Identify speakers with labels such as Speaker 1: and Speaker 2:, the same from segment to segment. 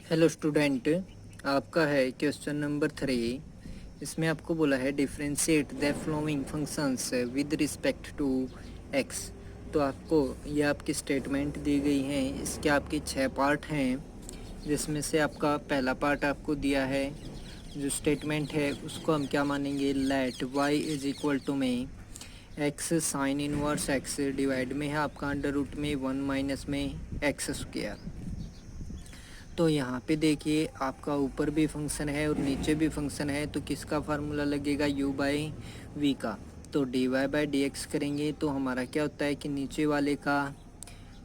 Speaker 1: Hello student, आपका है question number 3। इसमें आपको बोला है differentiate the following functions with respect to x. तो आपको ये आपकी स्टेटमेंट दी गई है। इसके आपके 6 पार्ट हैं, जिसमें से आपका पहला पार्ट आपको दिया है। जो स्टेटमेंट है उसको हम क्या मानेंगे, let Y is equal to में X sine inverse X divide में है आपका अंडर रूट में 1 माइनस में एक्स स्क्वायर। तो यहाँ पे देखिए आपका ऊपर भी फंक्शन है और नीचे भी फंक्शन है, तो किसका फार्मूला लगेगा, u बाई वी का। तो D Y by D x करेंगे तो हमारा क्या होता है कि नीचे वाले का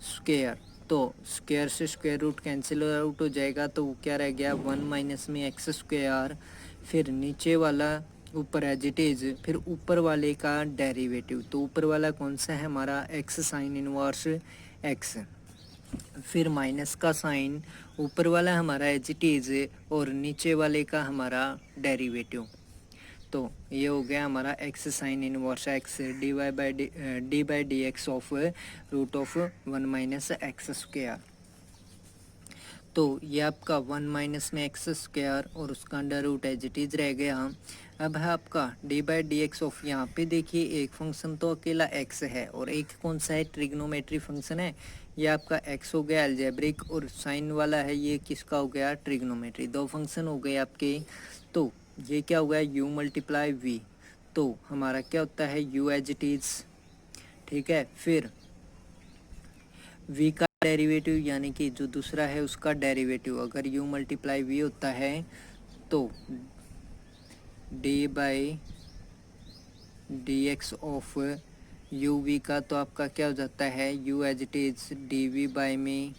Speaker 1: स्क्वायर, तो स्क्वायर से स्क्वायर रूट कैंसिल आउट हो जाएगा, तो वो क्या रह गया 1 माइनस में एक्स स्क्वायर। फिर नीचे वाला ऊपर एज इट इज़, फिर ऊपर वाले का डेरिवेटिव। तो ऊपर वाला कौन सा है हमारा, एक्स साइन इनवर्स एक्स। फिर माइनस का साइन, ऊपर वाला हमारा एज इट इज़ और नीचे वाले का हमारा डेरिवेटिव। तो ये हो गया हमारा x sine inverse x d by D x of root of 1 minus x square. तो ये आपका 1 माइनस में एक्स स्क्वायर और उसका under root as it is रह गया। अब है आपका d by D x of, यहाँ पे देखिए एक फंक्शन तो अकेला एक्स है और एक कौन सा है, ट्रिग्नोमेट्री फंक्शन है। ये आपका एक्स हो गया अलजेब्रिक और साइन वाला है ये किसका हो गया, ट्रिग्नोमेट्री। दो फंक्शन हो गए आपके। तो ये क्या हो गया, यू मल्टीप्लाई वी। तो हमारा क्या होता है यू एज इट इज़, ठीक है। फिर v का डेरिवेटिव यानी कि जो दूसरा है उसका डेरिवेटिव, अगर u मल्टीप्लाई v होता है तो d by D x of u v का, तो आपका क्या हो जाता है u as it is d v by में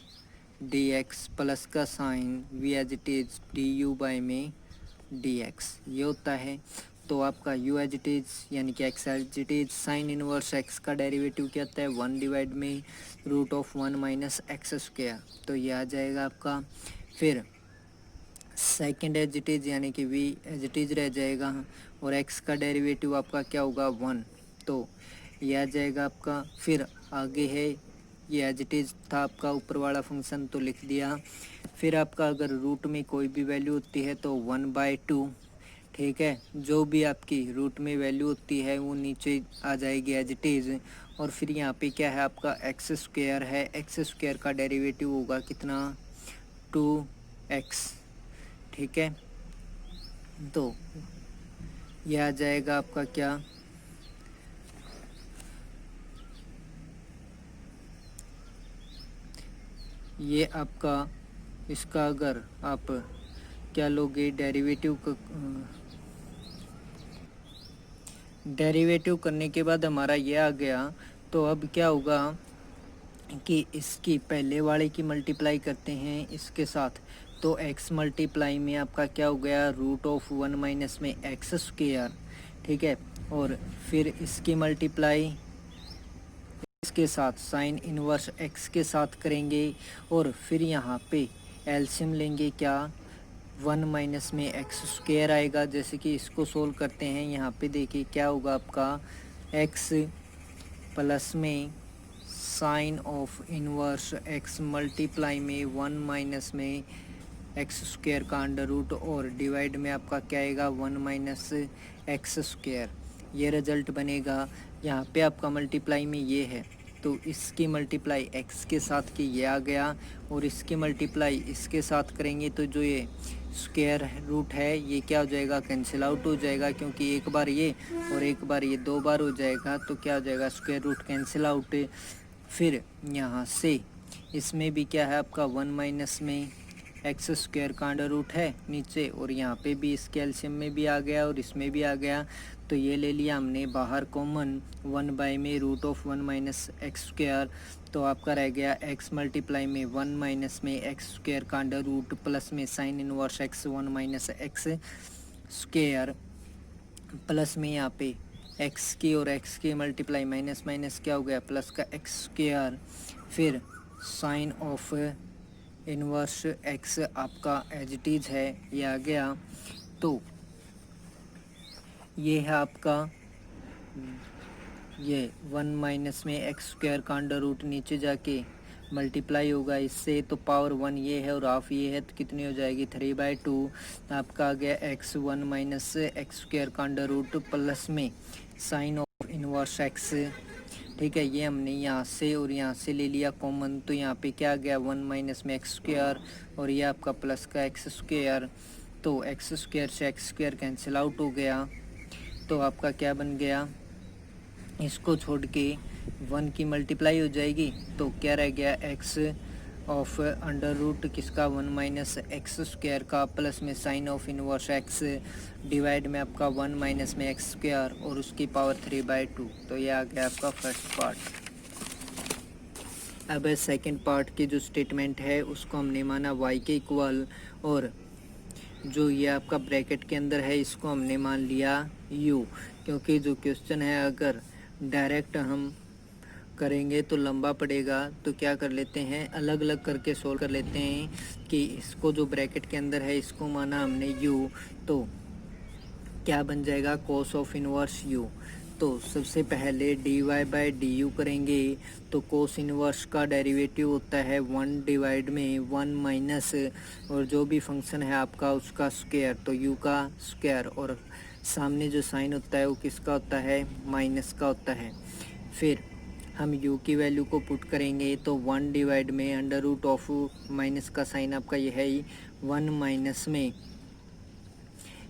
Speaker 1: डी एक्स प्लस का sign v as it is d you by में डी एक्स, ये होता है। तो आपका u एज इट इज़ यानी कि x as it is sine inverse x का डेरिवेटिव क्या आता है 1 डिवाइड में root of 1 minus x square. तो ये आ जाएगा आपका। फिर सेकंड एज इट इज़ यानी कि v एज इट इज़ रह जाएगा और x का डेरिवेटिव आपका क्या होगा 1, तो ये आ जाएगा आपका। फिर आगे है ये एज इट इज़ था आपका ऊपर वाला फंक्शन, तो लिख दिया। फिर आपका अगर रूट में कोई भी वैल्यू होती है तो 1/2, ठीक है। जो भी आपकी रूट में वैल्यू होती है वो नीचे आ जाएगी एज इट इज़। और फिर यहाँ पे क्या है आपका एक्स स्क्वायर है, एक्स स्क्वायर का डेरिवेटिव होगा कितना 2x, ठीक है। तो यह आ जाएगा आपका क्या, ये आपका इसका अगर आप क्या लोगे डेरिवेटिव करने के बाद हमारा ये आ गया। तो अब क्या होगा कि इसकी पहले वाले की मल्टीप्लाई करते हैं इसके साथ, तो x मल्टीप्लाई में आपका क्या हो गया रूट ऑफ 1 माइनस में एक्स स्क्वायर, ठीक है। और फिर इसकी मल्टीप्लाई इसके साथ साइन इनवर्स x के साथ करेंगे और फिर यहाँ पे एलसीएम लेंगे, क्या 1 माइनस में एक्स स्क्वायर आएगा। जैसे कि इसको सोल्व करते हैं, यहाँ पे देखिए क्या होगा आपका x प्लस में sine of inverse x multiply में 1 माइनस में एक्स स्क्वायर का अंडर रूट और डिवाइड में आपका क्या आएगा 1 माइनस एक्स स्क्वायर, ये रिजल्ट बनेगा। यहाँ पे आपका मल्टीप्लाई में ये है तो इसकी मल्टीप्लाई x के साथ की ये आ गया और इसकी मल्टीप्लाई इसके साथ करेंगे तो जो ये स्क्वायर रूट है ये क्या हो जाएगा, कैंसिल आउट हो जाएगा, क्योंकि एक बार ये और एक बार ये 2 बार हो जाएगा, तो क्या हो जाएगा स्क्वायर रूट कैंसिल आउट। फिर यहाँ से इसमें भी क्या है आपका 1 माइनस में एक्स स्क्वायर का अंडर रूट है नीचे और यहाँ पे भी इसके एलसीएम में भी आ गया और इसमें भी आ गया, तो ये ले लिया हमने बाहर कॉमन 1 बाई में root of 1 minus x square. तो आपका रह गया x मल्टीप्लाई में 1 माइनस में एक्स स्क्वायर का अंडर रूट प्लस में sine inverse x 1 minus x square plus में यहाँ पे x की और x की मल्टीप्लाई माइनस माइनस क्या हो गया प्लस का एक्स स्क्वायर। फिर साइन ऑफ इनवर्स x आपका एज इट इज़ है ये आ गया। तो ये है आपका ये 1 माइनस में एक्स स्क्वायर का अंडर रूट नीचे जाके मल्टीप्लाई होगा इससे, तो पावर 1 ये है और हाफ ये है, तो कितनी हो जाएगी 3/2। आपका आ गया x1 माइनस एक्स स्क्वायर का अंडर रूट प्लस में साइन ऑफ इनवर्स x। ठीक है, ये हमने यहाँ से और यहाँ से ले लिया कॉमन, तो यहाँ पे क्या आ गया 1 माइनस में एक्स स्क्वायर और ये आपका प्लस का एक्स स्क्वायर, तो एक्स स्क्वायर से एक्स स्क्वायर कैंसिल आउट हो गया। तो आपका क्या बन गया, इसको छोड़ के 1 की मल्टीप्लाई हो जाएगी, तो क्या रह गया x ऑफ अंडर रूट किसका 1 माइनस एक्स स्क्वायर का प्लस में sine of inverse x divide में आपका 1 माइनस में एक्स स्क्वायर और उसकी पावर 3/2। तो ये आ गया आपका फर्स्ट पार्ट। अब सेकंड पार्ट की जो स्टेटमेंट है उसको हमने माना y के इक्वल, और जो ये आपका ब्रैकेट के अंदर है इसको हमने मान लिया u, क्योंकि जो क्वेश्चन है अगर डायरेक्ट हम करेंगे तो लंबा पड़ेगा, तो क्या कर लेते हैं अलग अलग करके सोल्व कर लेते हैं कि इसको जो ब्रैकेट के अंदर है इसको माना हमने u, तो क्या बन जाएगा cos ऑफ इनवर्स u। तो सबसे पहले dy/du करेंगे, तो cos इनवर्स का डेरिवेटिव होता है 1 डिवाइड में 1 माइनस और जो भी फंक्शन है आपका उसका स्क्वायर, तो u का स्क्वायर, और सामने जो साइन होता है वो किसका होता है माइनस का होता है। फिर हम u की वैल्यू को पुट करेंगे, तो 1 डिवाइड में अंडर रूट ऑफ माइनस का साइन आपका यह है 1 माइनस में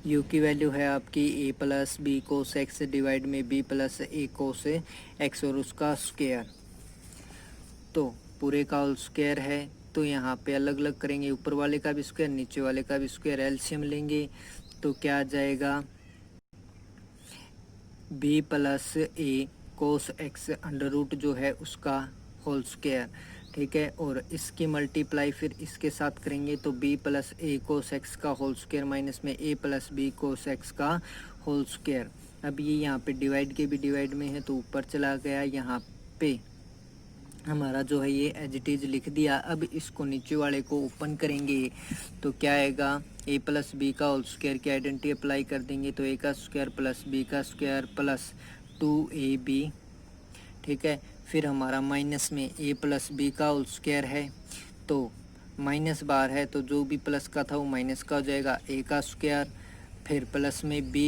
Speaker 1: u की वैल्यू है आपकी a plus B cos x divide में b प्लस ए कोस एक्स और उसका स्क्वायर, तो पूरे का होल स्क्वायर है। तो यहाँ पे अलग अलग करेंगे, ऊपर वाले का भी स्क्वायर नीचे वाले का भी स्क्वायर, एलसीएम लेंगे तो क्या आ जाएगा b प्लस ए कोस एक्स अंडर रूट जो है उसका होल स्क्वायर। ठीक है, और इसकी मल्टीप्लाई फिर इसके साथ करेंगे, तो b प्लस ए कोस एक्स का होल स्क्वायर माइनस में a plus B cos x का होल स्क्वायर। अब ये यहाँ पे डिवाइड के भी डिवाइड में है तो ऊपर चला गया, यहाँ पे हमारा जो है ये एज इट इज लिख दिया। अब इसको नीचे वाले को ओपन करेंगे तो क्या आएगा a प्लस बी का होल स्क्वायर की आइडेंटिटी अप्लाई कर देंगे, तो a का स्क्वायर प्लस b का स्क्वायर प्लस 2ab। ठीक है, फिर हमारा माइनस में a प्लस बी का होल स्क्वायर है, तो माइनस बार है तो जो भी प्लस का था वो माइनस का हो जाएगा, a का स्क्वायर फिर प्लस में b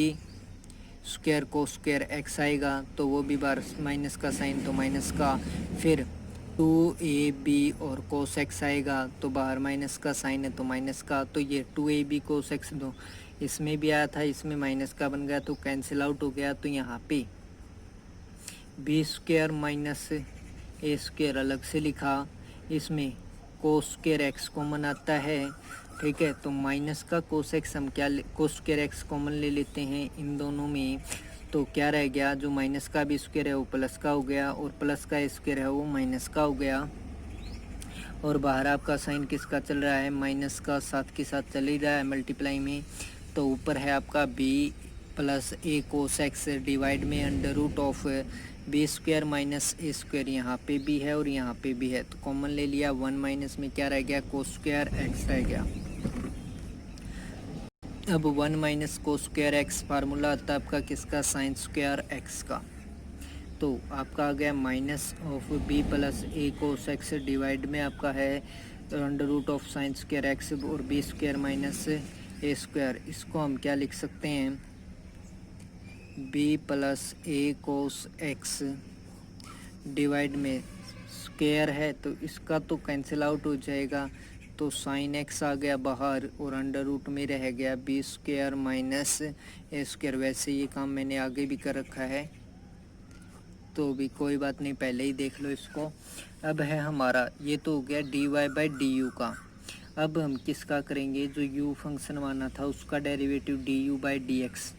Speaker 1: स्क्वायर को स्क्वायर x आएगा, तो वो भी बार माइनस का साइन तो माइनस का, फिर 2ab और कोस एक्स आएगा, तो बाहर माइनस का साइन है तो माइनस का, तो ये 2ab कोस एक्स दो इसमें भी आया था, इसमें माइनस का बन गया तो कैंसिल आउट हो गया। तो यहाँ पे B square minus a square अलग से लिखा, इसमें कोस स्क्वायर एक्स कॉमन आता है। ठीक है, तो माइनस का कोस एक्स हम क्या कोस स्क्वायर एक्स कॉमन ले लेते हैं इन दोनों में, तो क्या रह गया जो माइनस का भी स्क्वायर है वो प्लस का हो गया और प्लस का स्क्वायर है वो माइनस का हो गया, और बाहर आपका साइन किसका चल रहा है माइनस का, साथ के साथ चल ही रहा है मल्टीप्लाई में। तो ऊपर है आपका b प्लस ए कोस एक्स डिवाइड में under root of b square minus a square, यहाँ पे भी है और यहाँ पे भी है तो कॉमन ले लिया, 1 माइनस में क्या रह गया कोस स्क्वायर एक्स रह गया। अब 1 minus cos square x formula आता है आपका किसका साइन स्क्वायर एक्स का, तो आपका आ गया minus of b plus A cos x divide में आपका है under root of sine square x और b square minus a square. इसको हम क्या लिख सकते हैं बी प्लस ए कोस एक्स डिवाइड में स्क्वायर है तो इसका तो कैंसिल आउट हो जाएगा, तो साइन एक्स आ गया बाहर और अंडर रूट में रह गया B square minus a square. वैसे ये काम मैंने आगे भी कर रखा है तो भी कोई बात नहीं, पहले ही देख लो इसको। अब है हमारा ये तो हो गया dy/du का। अब हम किसका करेंगे जो u फंक्शन माना था उसका डेरिवेटिव du/dx,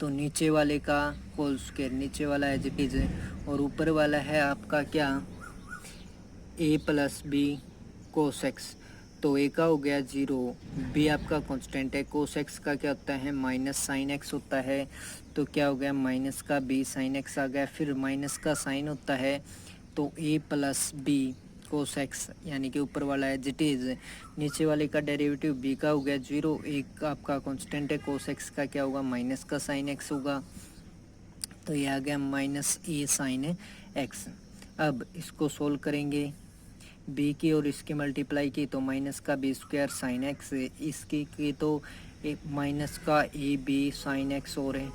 Speaker 1: तो नीचे वाले का होल स्क्वायर, नीचे वाला एज इट इज और ऊपर वाला है आपका क्या a plus B cos x, तो a का हो गया 0, b आपका कांस्टेंट है, कोस एक्स का क्या होता है माइनस साइन एक्स होता है, तो क्या हो गया माइनस का b साइन एक्स आ गया, फिर माइनस का साइन होता है तो a plus B cos x यानी कि ऊपर वाला एज इट इज, नीचे वाले का डेरिवेटिव b का हो गया 0, एक आपका कांस्टेंट है कोस एक्स का क्या होगा माइनस का साइन एक्स होगा, तो ये आ गया माइनस ए साइन एक्स। अब इसको सोल्व करेंगे बी की और इसकी मल्टीप्लाई की तो माइनस का बी स्क्वायर साइन एक्स, इसकी की तो माइनस का ए बी साइन एक्स और है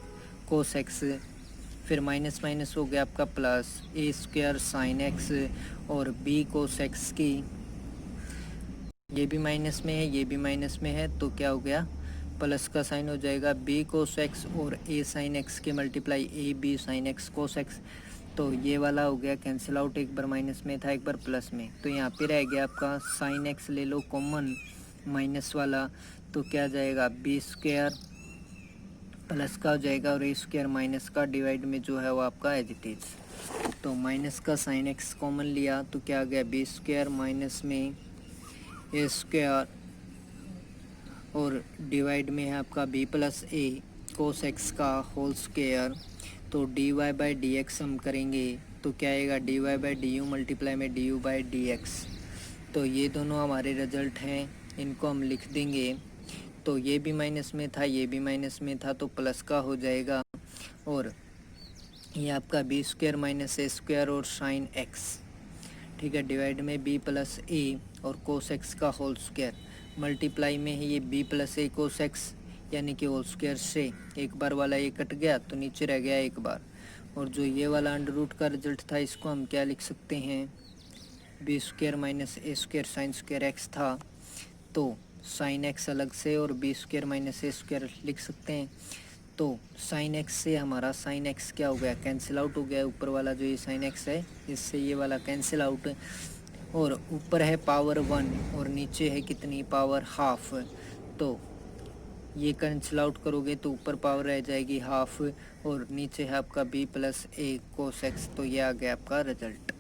Speaker 1: कोस एक्स, फिर माइनस माइनस हो गया आपका प्लस ए स्क्वायर साइन एक्स और बी कोस एक्स की, ये भी माइनस में है ये भी माइनस में है तो क्या हो गया प्लस का साइन हो जाएगा बी कोस एक्स और ए साइन एक्स की multiply a b sine x cos x, तो ये वाला हो गया कैंसिल आउट, एक बार माइनस में था एक बार प्लस में, तो यहाँ पे रह गया आपका साइन एक्स ले लो कॉमन माइनस वाला, तो क्या जाएगा बी स्क्वायर प्लस का हो जाएगा और ए स्क्वायर माइनस का डिवाइड में जो है वो आपका एज इट इज, तो माइनस का साइन एक्स कॉमन लिया तो क्या आ गया बी स्क्वायर माइनस में ए स्क्वायर और डिवाइड में है आपका बी प्लस ए कोस एक्स का होल स्क्वायर, तो D Y by D X हम करेंगे तो क्या आएगा D Y by D U multiply में D you by D x, तो ये दोनों हमारे रिजल्ट हैं, इनको हम लिख देंगे, तो ये भी माइनस में था ये भी माइनस में था तो प्लस का हो जाएगा, और ये आपका B square minus a square और साइन एक्स, ठीक है, डिवाइड में बी प्लस ए और कोस एक्स का होल स्क्वायर, मल्टीप्लाई में है ये बी प्लस ए कोस एक्स यानी कि होल स्क्वायर से एक बार वाला ये कट गया तो नीचे रह गया एक बार, और जो ये वाला अंडर रूट का रिजल्ट था इसको हम क्या लिख सकते हैं B square minus a square sine square x था, तो साइन एक्स अलग से और b square minus a square लिख सकते हैं, तो साइन एक्स से हमारा साइन एक्स क्या हो गया कैंसिल आउट हो गया, ऊपर वाला जो ये साइन एक्स है इससे ये वाला कैंसिल आउट, और ऊपर है पावर 1 और नीचे है कितनी पावर हाफ, तो ये कैंसिल आउट करोगे तो ऊपर पावर रह जाएगी हाफ और नीचे है आपका बी प्लस ए कोस एक्स, तो ये आ गया आपका रिजल्ट।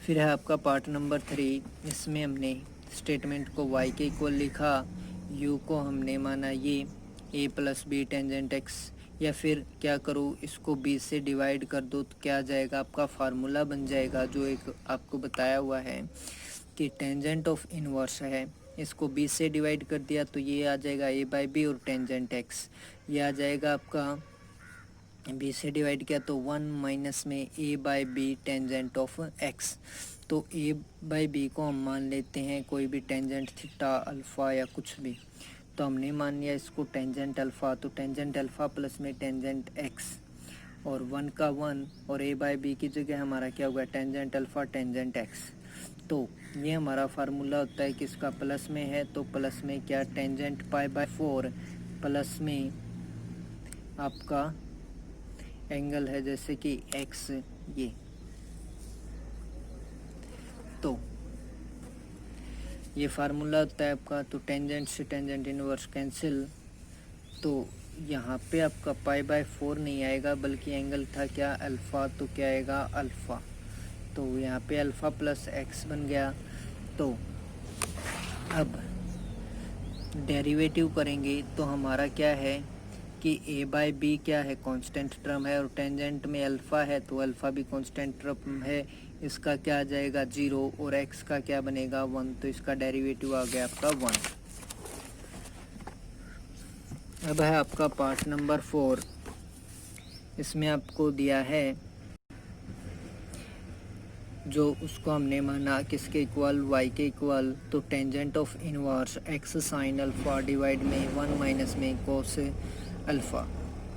Speaker 1: फिर है आपका पार्ट नंबर 3, इसमें हमने स्टेटमेंट को y के इक्वल लिखा, u को हमने माना ये a plus b tangent x, या फिर क्या करो इसको b से डिवाइड कर दो तो क्या आ जाएगा आपका फार्मूला बन जाएगा जो एक आपको बताया हुआ है कि टेंजेंट ऑफ इनवर्स है, इसको b से डिवाइड कर दिया तो ये आ जाएगा a बाई बी और टेंजेंट x, ये आ जाएगा आपका b से डिवाइड किया तो 1 माइनस में a by b tangent of x, तो a बाई बी को हम मान लेते हैं कोई भी टेंजेंट थीटा अल्फ़ा या कुछ भी, तो हमने मान लिया इसको टेंजेंट अल्फ़ा, तो टेंजेंट अल्फ़ा प्लस में टेंजेंट x और 1 का 1 और a बाई बी की जगह हमारा क्या होगा टेंजेंट अल्फ़ा टेंजेंट x, तो ये हमारा फार्मूला होता है कि इसका प्लस में है तो प्लस में क्या टेंजेंट पाई बाई 4 प्लस में आपका एंगल है जैसे कि x, ये तो ये फार्मूला होता है आपका, तो टेंजेंट से टेंजेंट इनवर्स कैंसिल, तो यहाँ पे आपका पाई बाय 4 नहीं आएगा बल्कि एंगल था क्या अल्फ़ा, तो क्या आएगा अल्फ़ा, तो यहाँ पे अल्फ़ा प्लस एक्स बन गया, तो अब डेरिवेटिव करेंगे तो हमारा क्या है कि a बाई बी क्या है कांस्टेंट टर्म है और टेंजेंट में अल्फ़ा है तो अल्फ़ा भी कांस्टेंट टर्म है, इसका क्या आ जाएगा 0 और x का क्या बनेगा 1, तो इसका डेरिवेटिव आ गया आपका 1। अब है आपका पार्ट नंबर 4, इसमें आपको दिया है जो उसको हमने माना किसके इक्वल y के इक्वल, तो tangent of inverse x sine alpha divide में 1 माइनस में कोस अल्फ़ा,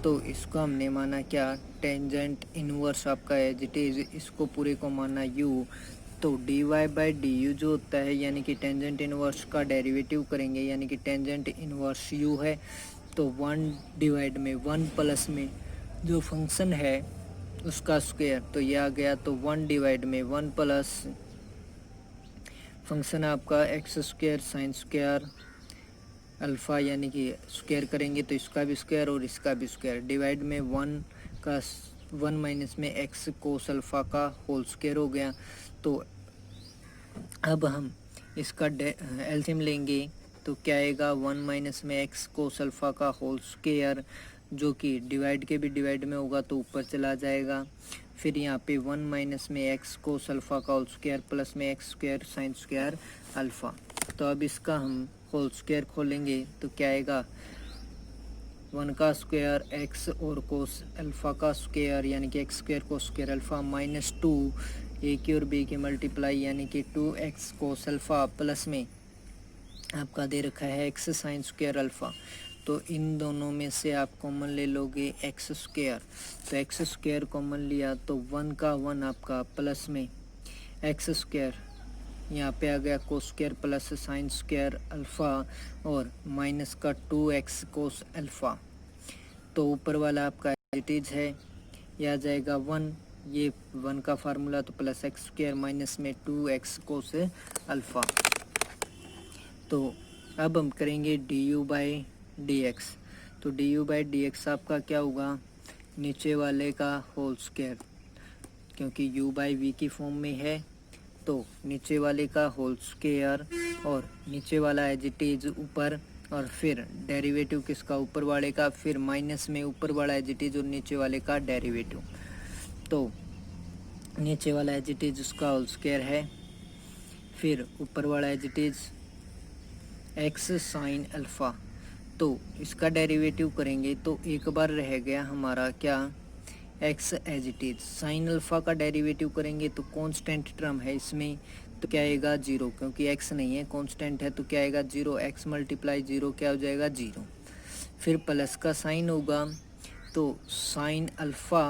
Speaker 1: तो इसको हमने माना क्या टेंजेंट इनवर्स आपका एज इट इज़, इसको पूरे को माना u, तो D Y by D u जो होता है यानी कि टेंजेंट इनवर्स का डेरिवेटिव करेंगे यानी कि टेंजेंट इनवर्स u है, तो 1 डिवाइड में 1 प्लस में जो फंक्शन है उसका स्क्वायर, तो ये आ गया, तो 1 डिवाइड में 1 प्लस फंक्शन आपका x square sine square alpha यानी कि स्क्वायर करेंगे तो इसका भी स्क्वायर और इसका भी स्क्वायर, डिवाइड में 1 माइनस में एक्स कोस अल्फ़ा का होल स्क्वायर हो गया, तो अब हम इसका एलसीएम लेंगे तो क्या आएगा 1 माइनस में एक्स कोस अल्फ़ा का होल स्क्वायर जो कि डिवाइड के भी डिवाइड में होगा तो ऊपर चला जाएगा, फिर यहाँ पे 1 माइनस में एक्स कोस अल्फ़ा का होल स्क्वायर प्लस में x square sine square alpha, तो अब इसका हम होल स्क्वायर खोलेंगे तो क्या आएगा 1 का स्क्वायर एक्स और कोस अल्फ़ा का स्क्वायर यानी कि x square cos square alpha minus 2 ए की और बी की मल्टीप्लाई यानी कि 2x कोस अल्फ़ा प्लस में आपका दे रखा है x साइन स्क्वायर अल्फ़ा। तो इन दोनों में से आप कॉमन ले लोगे एक्स स्क्वायर, तो एक्स स्क्वायर कॉमन लिया तो 1 का 1 आपका प्लस में एक्स स्क्वायर, यहाँ पे आ गया cos square plus sine square alpha और माइनस का 2x कोस अल्फ़ा। तो ऊपर वाला आपका इट इज है, यह आ जाएगा 1, ये 1 का फार्मूला तो प्लस एक्स स्क्वायर माइनस में 2x कोस अल्फ़ा। तो अब हम करेंगे D you by D x. तो D you by D X आपका क्या होगा, नीचे वाले का होल स्क्वायर, क्योंकि u बाई वी की फॉर्म में है तो नीचे वाले का होल स्क्वायर और नीचे वाला एज इट इज ऊपर, और फिर डेरिवेटिव किसका, ऊपर वाले का, फिर माइनस में ऊपर वाला एज इट इज और नीचे वाले का डेरिवेटिव। तो नीचे वाला एज इट इज उसका होल स्क्वायर है, फिर ऊपर वाला as it is x sine alpha. तो इसका डेरिवेटिव करेंगे तो एक बार रह गया हमारा क्या, x as it is. Sine alpha का डेरिवेटिव करेंगे तो कांस्टेंट टर्म है इसमें, तो क्या आएगा 0, क्योंकि एक्स नहीं है कांस्टेंट है तो क्या आएगा 0, एक्स मल्टीप्लाई 0 क्या हो जाएगा 0। फिर प्लस का साइन होगा तो sine alpha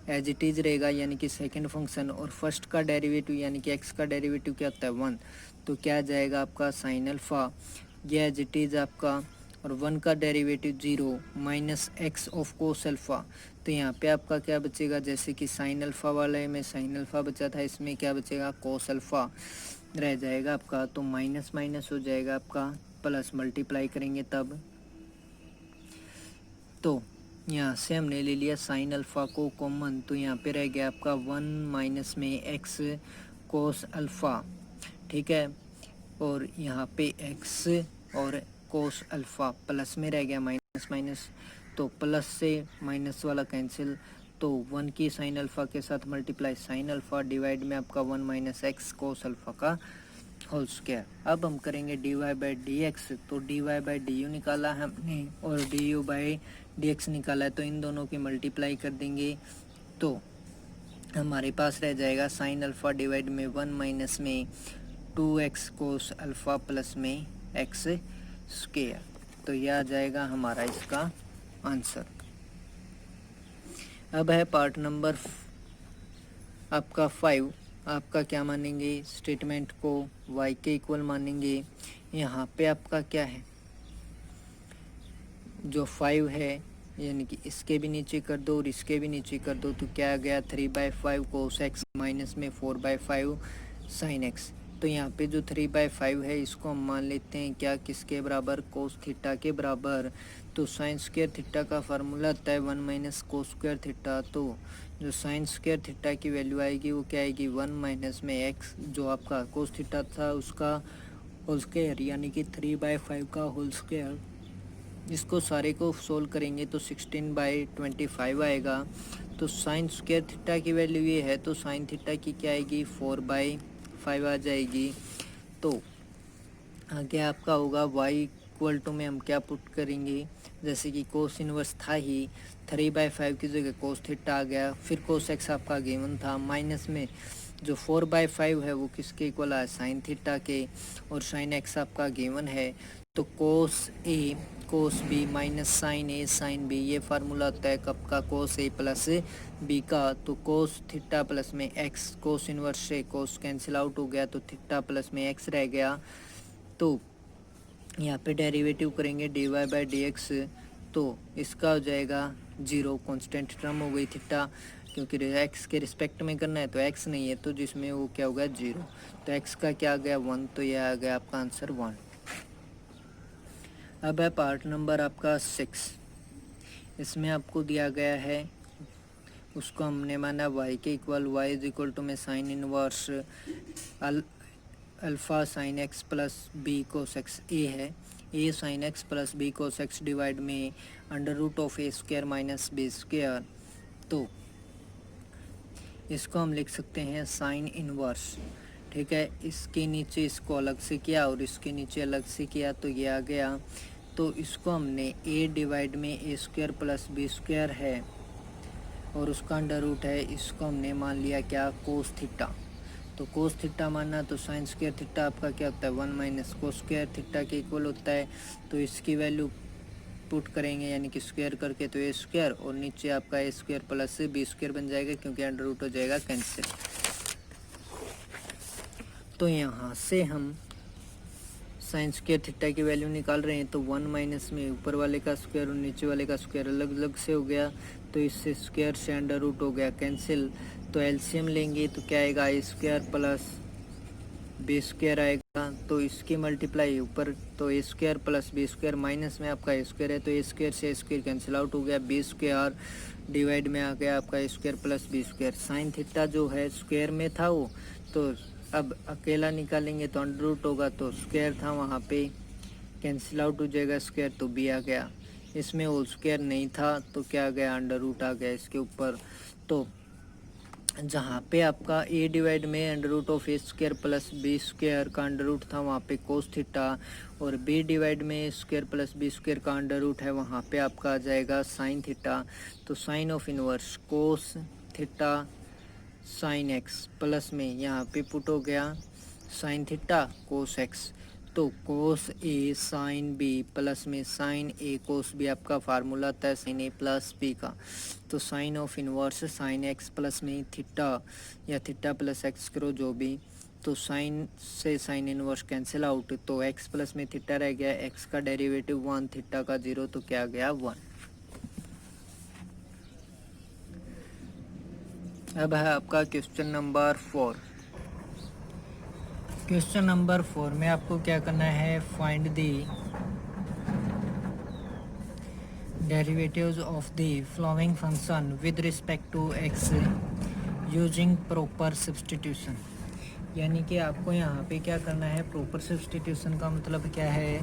Speaker 1: as it is रहेगा यानी कि सेकंड फंक्शन, और फर्स्ट का डेरिवेटिव यानी कि एक्स का डेरिवेटिव क्या होता है 1, तो क्या जाएगा आपका साइन अल्फ़ा, यह एज इट इज आपका, और 1 का derivative 0 minus x of cos alpha. तो यहाँ पे आपका क्या बचेगा, जैसे कि साइन अल्फ़ा वाले में साइन अल्फ़ा बचा था, इसमें क्या बचेगा कोस अल्फ़ा रह जाएगा आपका। तो माइनस माइनस हो जाएगा आपका, प्लस मल्टीप्लाई करेंगे तब। तो यहाँ से हमने ले लिया साइन अल्फ़ा को कॉमन, तो यहाँ पे रह गया आपका 1 माइनस में एक्स कोस अल्फ़ा, ठीक है। और यहाँ पे एक्स और कोस अल्फ़ा प्लस में रह गया माइनस माइनस, तो प्लस से माइनस वाला कैंसिल, तो 1 की साइन अल्फ़ा के साथ मल्टीप्लाई साइन अल्फ़ा डिवाइड में आपका 1 माइनस एक्स कोस अल्फ़ा का होल स्क्वायर। अब हम करेंगे D Y by D x. तो D Y by D U निकाला है हमने और D you by D X निकाला है, तो इन दोनों की मल्टीप्लाई कर देंगे तो हमारे पास रह जाएगा साइन अल्फ़ा डिवाइड में 1 माइनस में 2x कोस अल्फ़ा प्लस में एक्स स्क्वायर। तो यह आ जाएगा हमारा इसका आंसर। अब है पार्ट नंबर आपका 5। आपका क्या मानेंगे, स्टेटमेंट को y के इक्वल मानेंगे। यहाँ पे आपका क्या है, जो 5 है यानी कि इसके भी नीचे कर दो और इसके भी नीचे कर दो, तो क्या आ गया 3/5 कोस एक्स माइनस में 4/5 साइन एक्स। तो यहाँ पे जो 3/5 है इसको हम मान लेते हैं क्या, किसके बराबर, कोस थीटा के बराबर। तो साइन स्क्वायर थीटा का फार्मूला होता है 1 माइनस कोस स्क्वायर थीटा। तो जो साइन स्क्वायर थीटा की वैल्यू आएगी वो क्या आएगी 1 माइनस में एक्स, जो आपका कोस थीटा था उसका होल स्क्वायर यानी कि 3/5 का होल स्क्वायर। इसको सारे को सोल्व करेंगे तो 16/25 आएगा। तो साइन स्क्वायर थीटा की वैल्यू ये है, तो साइन थीटा की क्या आएगी 4/5 आ जाएगी। तो आगे आपका होगा y इक्वल टू में हम क्या पुट करेंगे, जैसे कि कोस इनवर्स था ही, 3/5 की जगह कोस थीटा आ गया, फिर कोस एक्स आपका गिवन था, माइनस में जो 4/5 है वो किसके इक्वल है साइन थीटा के, और साइन एक्स आपका गिवन है। तो कोस ए कोस बी माइनस साइन ए साइन बी, ये फार्मूला होता है कब का, कोस ए प्लस बी का। तो कोस थीटा प्लस में एक्स, कोस इनवर्स से कोस कैंसिल आउट हो गया तो थीटा प्लस में एक्स रह गया। तो यहाँ पे डेरिवेटिव करेंगे D Y by D x, तो इसका हो जाएगा 0, कांस्टेंट टर्म हो गई थीटा, क्योंकि एक्स के रिस्पेक्ट में करना है तो एक्स नहीं है, तो जिसमें वो क्या होगा 0। तो एक्स का क्या आ गया 1, तो यह आ गया आपका आंसर 1। अब है पार्ट नंबर आपका 6। इसमें आपको दिया गया है, उसको हमने माना y के equal, y is equal to में sine inverse alpha sine x plus B cos X A है, A sine x plus B cos x divide में under root of A square minus B square. तो इसको हम लिख सकते हैं sine inverse, ठीक है। इसके नीचे इसको अलग से किया और इसके नीचे अलग से किया तो ये आ गया। तो इसको हमने a डिवाइड में a square plus B square है और उसका अंडर रूट है, इसको हमने मान लिया क्या, कोस थीटा। तो कोस थीटा माना तो साइन स्क्वायर थीटा आपका क्या होता है, 1 माइनस कोस स्क्वायर थीटा के इक्वल होता है। तो इसकी वैल्यू पुट करेंगे यानी कि स्क्वायर करके, तो ए स्क्वायर और नीचे आपका ए स्क्वायर प्लस बी स्क्वायर बन जाएगा, क्योंकि अंडर रूट हो जाएगा कैंसिल। तो यहाँ से हम साइन स्क्वायर थीटा की वैल्यू निकाल रहे हैं। तो 1 माइनस में ऊपर वाले का स्क्वायर और नीचे वाले का स्क्वायर अलग अलग से हो गया, तो इससे स्क्वायर से अंडर रूट हो गया कैंसिल। तो एलसीएम लेंगे तो क्या आएगा, A square plus B square आएगा। तो इसकी मल्टीप्लाई ऊपर, तो A square plus B square, minus में आपका ए स्क्वायर है तो ए स्क्वायर से ए स्क्वायर कैंसिल आउट हो गया, बी स्क्वायर डिवाइड में आ गया आपका ए square plus B square. Sine theta जो है स्क्वायर में था वो, तो अब अकेला निकालेंगे तो अंडर रूट होगा, तो स्क्वायर था वहाँ पे कैंसिल आउट हो जाएगा स्क्वायर, तो बी आ गया। इसमें होल स्क्वायर नहीं था तो क्या आ गया, अंडर रूट आ गया इसके ऊपर। तो जहाँ पे आपका ए डिवाइड में under root of A square plus B square का अंडर रूट था वहाँ पे कोस थीटा, और बी डिवाइड में a square plus B square का अंडर रूट है वहाँ पे आपका आ जाएगा साइन थीटा। तो sine of inverse cos theta sine x plus में यहाँ पे पुट हो गया साइन थीटा कोस एक्स। तो cos a sine b plus में साइन ए कोस बी आपका फार्मूला था साइन ए प्लस बी का। तो sine of inverse sine x plus में थीटा या थीटा प्लस एक्स करो जो भी, तो साइन से साइन इनवर्स कैंसिल आउट, तो एक्स प्लस में थीटा रह गया, एक्स का डेरिवेटिव 1 थीटा का 0, तो क्या गया 1। अब है आपका क्वेश्चन नंबर 4। क्वेश्चन नंबर 4 में आपको क्या करना है, find the derivatives of the following function with respect to x using proper substitution. यानी कि आपको यहाँ पे क्या करना है, प्रॉपर सब्स्टिट्यूशन का मतलब क्या है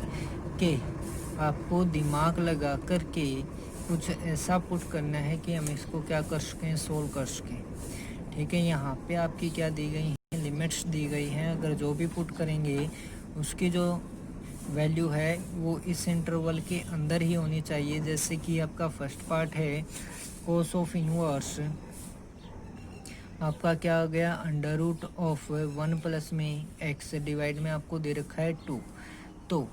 Speaker 1: कि आपको दिमाग लगा करके कुछ ऐसा पुट करना है कि हम इसको क्या कर सकें, सोल्व कर सकें। ठीक है, यहाँ पे आपकी क्या दी गई हैं, लिमिट्स दी गई हैं। अगर जो भी पुट करेंगे उसकी जो वैल्यू है वो इस इंटरवल के अंदर ही होनी चाहिए। जैसे कि आपका फर्स्ट पार्ट है कोस ऑफ इनवर्स, आपका क्या आ गया, अंडर रूट ऑफ 1 प्लस में एक्स डिवाइड में आपको दे रखा है 2। तो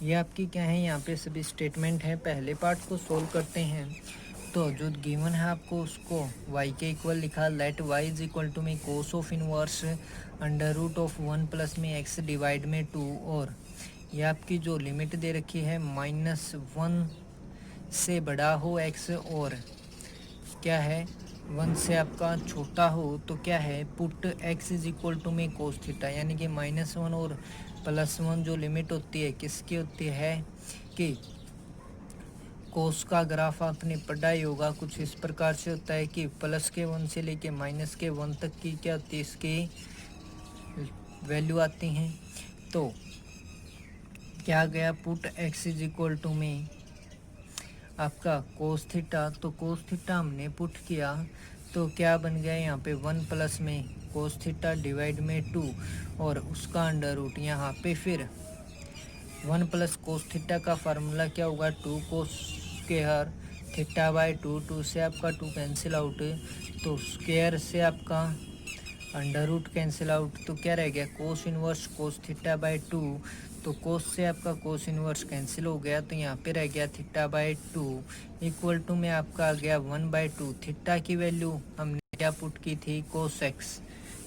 Speaker 1: ये आपकी क्या है, यहाँ पे सभी स्टेटमेंट है। पहले पार्ट को सोल्व करते हैं। तो जो गिवन है आपको उसको y के इक्वल लिखा, let y is equal to में cos of inverse under root of 1 plus में x डिवाइड में 2, और ये आपकी जो लिमिट दे रखी है -1 से बड़ा हो x और क्या है 1 से आपका छोटा हो, तो क्या है put x is equal to में कोस थीटा, यानी कि -1 और +1 जो लिमिट होती है किसकी होती है कि कोस का ग्राफ आपने पढ़ा ही होगा, कुछ इस प्रकार से होता है कि प्लस के 1 से लेके -1 तक की क्या होती है, इसकी वैल्यू आती हैं। तो क्या गया, put x is equal to में आपका कोस थीटा। तो कोस थीटा हमने पुट किया तो क्या बन गया, यहाँ पे 1 प्लस में कोस थीटा डिवाइड में 2 और उसका अंडर रूट। यहाँ पे फिर 1 प्लस कोस थीटा का फार्मूला क्या होगा, 2 कोस स्क्वायर थीटा बाय 2, 2 से आपका 2 कैंसिल आउट, तो स्क्वायर से आपका अंडर रूट कैंसिल आउट, तो क्या रह गया cos inverse cos theta by 2। तो कोस से आपका कोस इनवर्स कैंसिल हो गया, तो यहाँ पे रह गया थीटा बाय 2 इक्वल टू में आपका आ गया 1/2। थीटा की वैल्यू हमने क्या पुट की थी, कोस एक्स,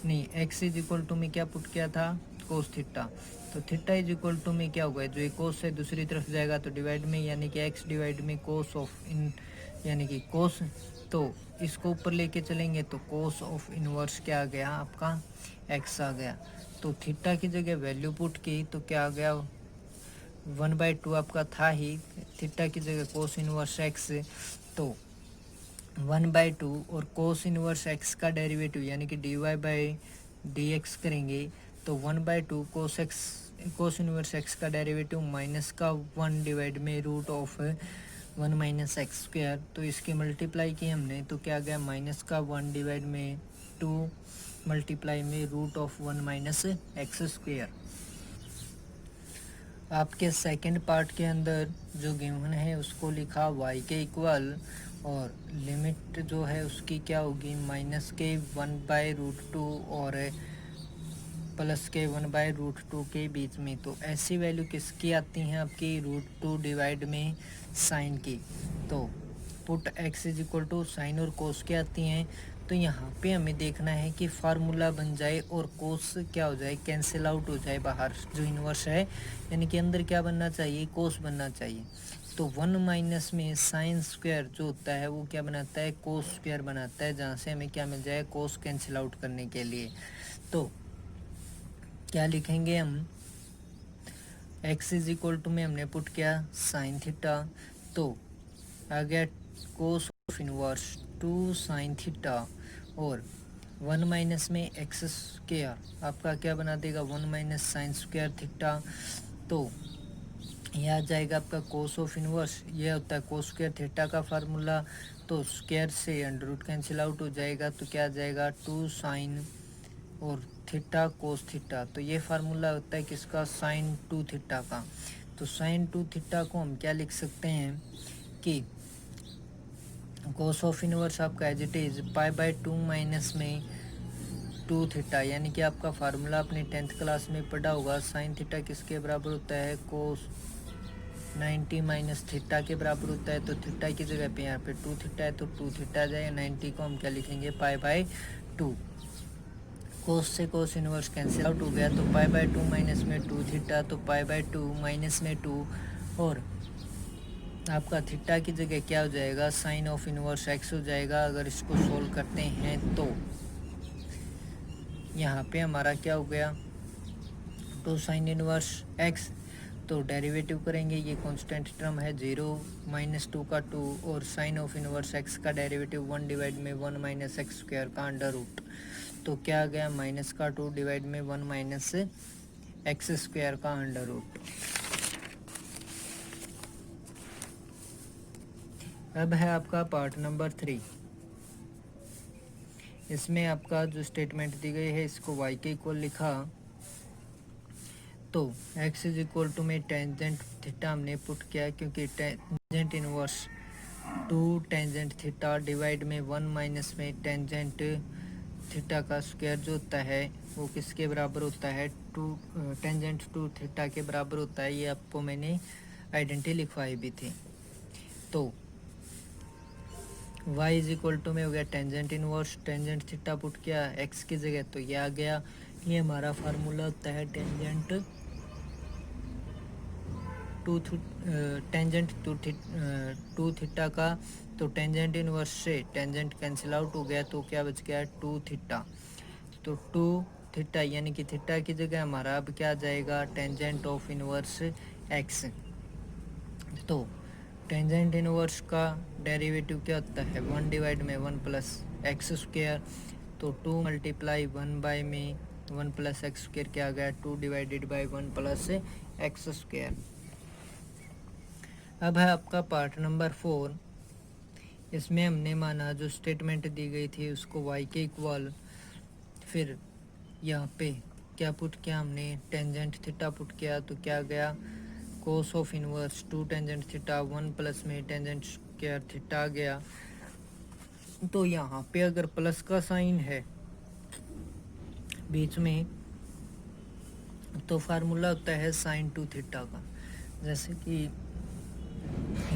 Speaker 1: नहीं एक्स इज इक्वल टू में क्या पुट किया था, कोस थीटा। तो थीटा इज इक्वल टू में क्या होगा, जो ये कोस है दूसरी तरफ जाएगा तो डिवाइड में, यानी कि एक्स डिवाइड में कोस ऑफ इन, यानी कि कोस, तो इसको ऊपर लेके चलेंगे तो कोस ऑफ इनवर्स क्या आ गया आपका, एक्स आ गया। तो थीटा की जगह वैल्यू पुट की तो क्या आ गया, 1/2 आपका था ही, थीटा की जगह कोस इनवर्स एक्स, तो 1/2 और कोस इनवर्स एक्स का डेरिवेटिव यानी कि dy/dx करेंगे तो 1/2 cos x, cos inverse x का डेरिवेटिव माइनस का 1 डिवाइड में root of 1 minus x square. तो इसकी मल्टीप्लाई की हमने तो क्या गया, माइनस का 1 डिवाइड में 2 मल्टीप्लाई में root of 1 minus x square. आपके सेकंड पार्ट के अंदर जो गिवन है उसको लिखा y के इक्वल और लिमिट जो है उसकी क्या होगी, -के 1/√2 और +के 1/√2 के बीच में। तो ऐसी वैल्यू किसकी आती हैं आपकी, √2 डिवाइड में साइन की। तो put x is equal to sine और कोस के आती हैं। तो यहाँ पे हमें देखना है कि फार्मूला बन जाए और कोस क्या हो जाए, कैंसिल आउट हो जाए बाहर जो इन्वर्स है, यानी कि अंदर क्या बनना चाहिए, कोस बनना चाहिए। तो 1 माइनस में साइन स्क्वायर जो होता है वो क्या बनाता है, कोस स्क्वायर बनाता है, जहाँ से हमें क्या मिल जाए, कोस कैंसिल आउट करने के लिए। तो क्या लिखेंगे हम, x इज इक्वल टू में हमने पुट किया साइन थीटा, तो आ गया कोस ऑफ इनवर्स 2 साइन थीटा, और 1 माइनस में एक्स स्क्वायर आपका क्या बना देगा, 1 माइनस साइन स्क्वायर थीटा। तो ये आ जाएगा आपका कोस ऑफ इनवर्स, ये होता है कोस स्क्वायर थीटा का फार्मूला। तो स्क्वायर से अंडर रूट कैंसिल आउट हो जाएगा, तो क्या आ जाएगा 2 साइन और थीटा कोस थीटा। तो ये फार्मूला होता है किसका, साइन 2 थीटा का। तो साइन 2 थीटा को हम क्या लिख सकते हैं कि कोस ऑफ इनवर्स आपका एज इट इज π/2 माइनस में 2 थीटा, यानी कि आपका फार्मूला अपने 10th क्लास में पढ़ा होगा, साइन थीटा किसके बराबर होता है, कोस 90 माइनस थीटा के बराबर होता है। तो थीटा की जगह पे यहाँ पे 2 थीटा है, तो 2 थीटा जाए, 90 को हम क्या लिखेंगे, π/2। कोस से कोस इनवर्स कैंसिल आउट हो गया, तो π/2 माइनस में 2 थीटा, तो π/2 माइनस में 2, और आपका थीटा की जगह क्या हो जाएगा, साइन ऑफ इनवर्स x हो जाएगा। अगर इसको सोल्व करते हैं तो यहाँ पे हमारा क्या हो गया, 2 साइन इनवर्स x, तो डेरिवेटिव करेंगे, ये कांस्टेंट टर्म है 0 -2 का 2, और साइन ऑफ इनवर्स x का डेरिवेटिव 1 डिवाइड में 1 माइनस एक्स स्क्वायर का अंडर रूट। तो क्या आ गया, -2 डिवाइड में 1 माइनस एक्स स्क्वायर का अंडर रूट। अब है आपका पार्ट नंबर 3। इसमें आपका जो स्टेटमेंट दी गई है इसको y के इक्वल लिखा, तो x इज इक्वल टू में टेंजेंट थीटा हमने पुट किया, क्योंकि tangent inverse 2 tangent theta divide में 1 माइनस में टेंजेंट थीटा का स्क्वायर जो होता है वो किसके बराबर होता है, 2 टेंजेंट 2 थीटा के बराबर होता है। ये आपको मैंने आइडेंटिटी लिखवाई भी थी। तो y इज इक्वल टू में हो गया tangent inverse, tangent theta put किया x की जगह, तो ये आ गया। ये हमारा फार्मूला होता है टेंजेंट टू थीटा का। तो टेंजेंट इनवर्स से टेंजेंट कैंसिल आउट हो गया, तो क्या बच गया, 2 थीटा। तो 2 थीटा यानी कि थीटा की जगह हमारा अब क्या आ जाएगा, टेंजेंट ऑफ इनवर्स x। तो टेंजेंट इनवर्स का डेरिवेटिव क्या होता है, 1 डिवाइड में 1 प्लस एक्स स्क्वायर। तो 2 मल्टीप्लाई 1 बाय में 1 प्लस एक्स स्क्वायर क्या आ गया, 2 divided by 1 plus x square. अब है आपका पार्ट नंबर 4। इसमें हमने माना जो स्टेटमेंट दी गई थी उसको y के इक्वल, फिर यहाँ पे क्या पुट किया हमने, टेंजेंट थीटा पुट किया, तो क्या गया, कोस of inverse 2 tangent theta 1 plus में टेंजेंट स्क्वायर थीटा आ गया। तो यहाँ पे अगर प्लस का साइन है बीच में तो फार्मूला होता है साइन 2 थीटा का। जैसे कि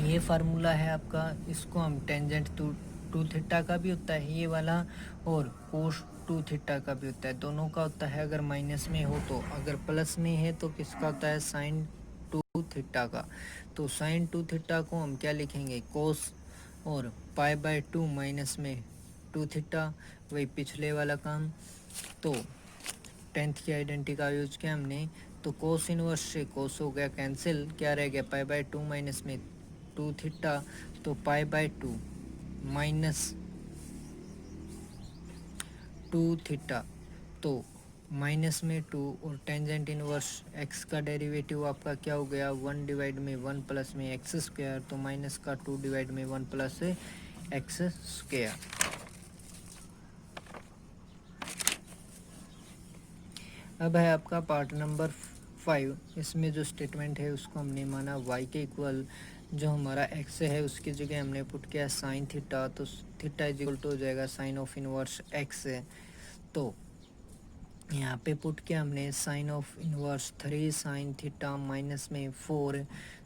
Speaker 1: ये फार्मूला है आपका, इसको हम टेंजेंट टू थीटा का भी होता है ये वाला, और कोस 2 थीटा का भी होता है, दोनों का होता है अगर माइनस में हो तो। अगर प्लस में है तो किसका होता है, साइन 2 थीटा का। तो साइन 2 थीटा को हम क्या लिखेंगे, कोस, और π/2 माइनस में 2 थीटा, वही पिछले वाला काम। तो 10th की आइडेंटिटी का यूज किया हमने, तो कोस इनवर्स से कोस हो गया कैंसिल, क्या रह गया, π/2 माइनस में 2 थीटा। तो π/2 माइनस 2 थीटा, तो माइनस में 2, और टेंजेंट इनवर्स x का डेरिवेटिव आपका क्या हो गया, 1 डिवाइड में 1 प्लस में एक्स स्क्वायर, तो माइनस का 2 डिवाइड में 1 प्लस एक्स स्क्वायर। अब है आपका पार्ट नंबर 5। इसमें जो स्टेटमेंट है उसको हमने माना y के इक्वल, जो हमारा एक्स है उसकी जगह हमने पुट किया साइन थीटा, तो थीटा इज इक्वल टू हो जाएगा साइन ऑफ इनवर्स एक्स। तो यहाँ पे पुट किया हमने sine of inverse 3 sine theta minus में 4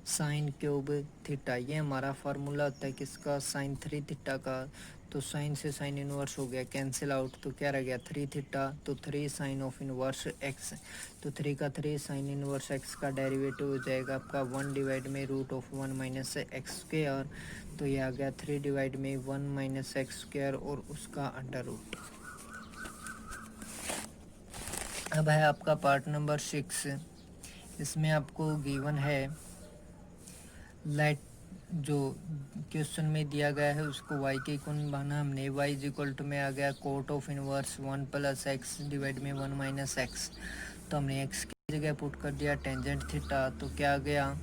Speaker 1: साइन क्यूब थीटा। ये हमारा फार्मूला होता है किसका, साइन 3 थीटा का। तो साइन से साइन इनवर्स हो गया कैंसिल आउट, तो क्या रह गया 3 थीटा, तो 3 साइन ऑफ इनवर्स एक्स। तो 3 का 3 साइन इनवर्स एक्स का डेरिवेटिव हो जाएगा आपका 1 डिवाइड में root of 1 minus x square. तो ये आ गया 3 डिवाइड में 1 माइनस एक्स स्क्वायर और उसका अंडर रूट। अब है आपका पार्ट नंबर 6। इसमें आपको गिवन है लाइट, जो क्वेश्चन में दिया गया है उसको y के इक्वल बना हमने। y इज इक्वल टू में आ गया cot of inverse 1 plus x divide में 1 माइनस एक्स। तो हमने x की जगह पुट कर दिया टेंजेंट थीटा, तो क्या आ गया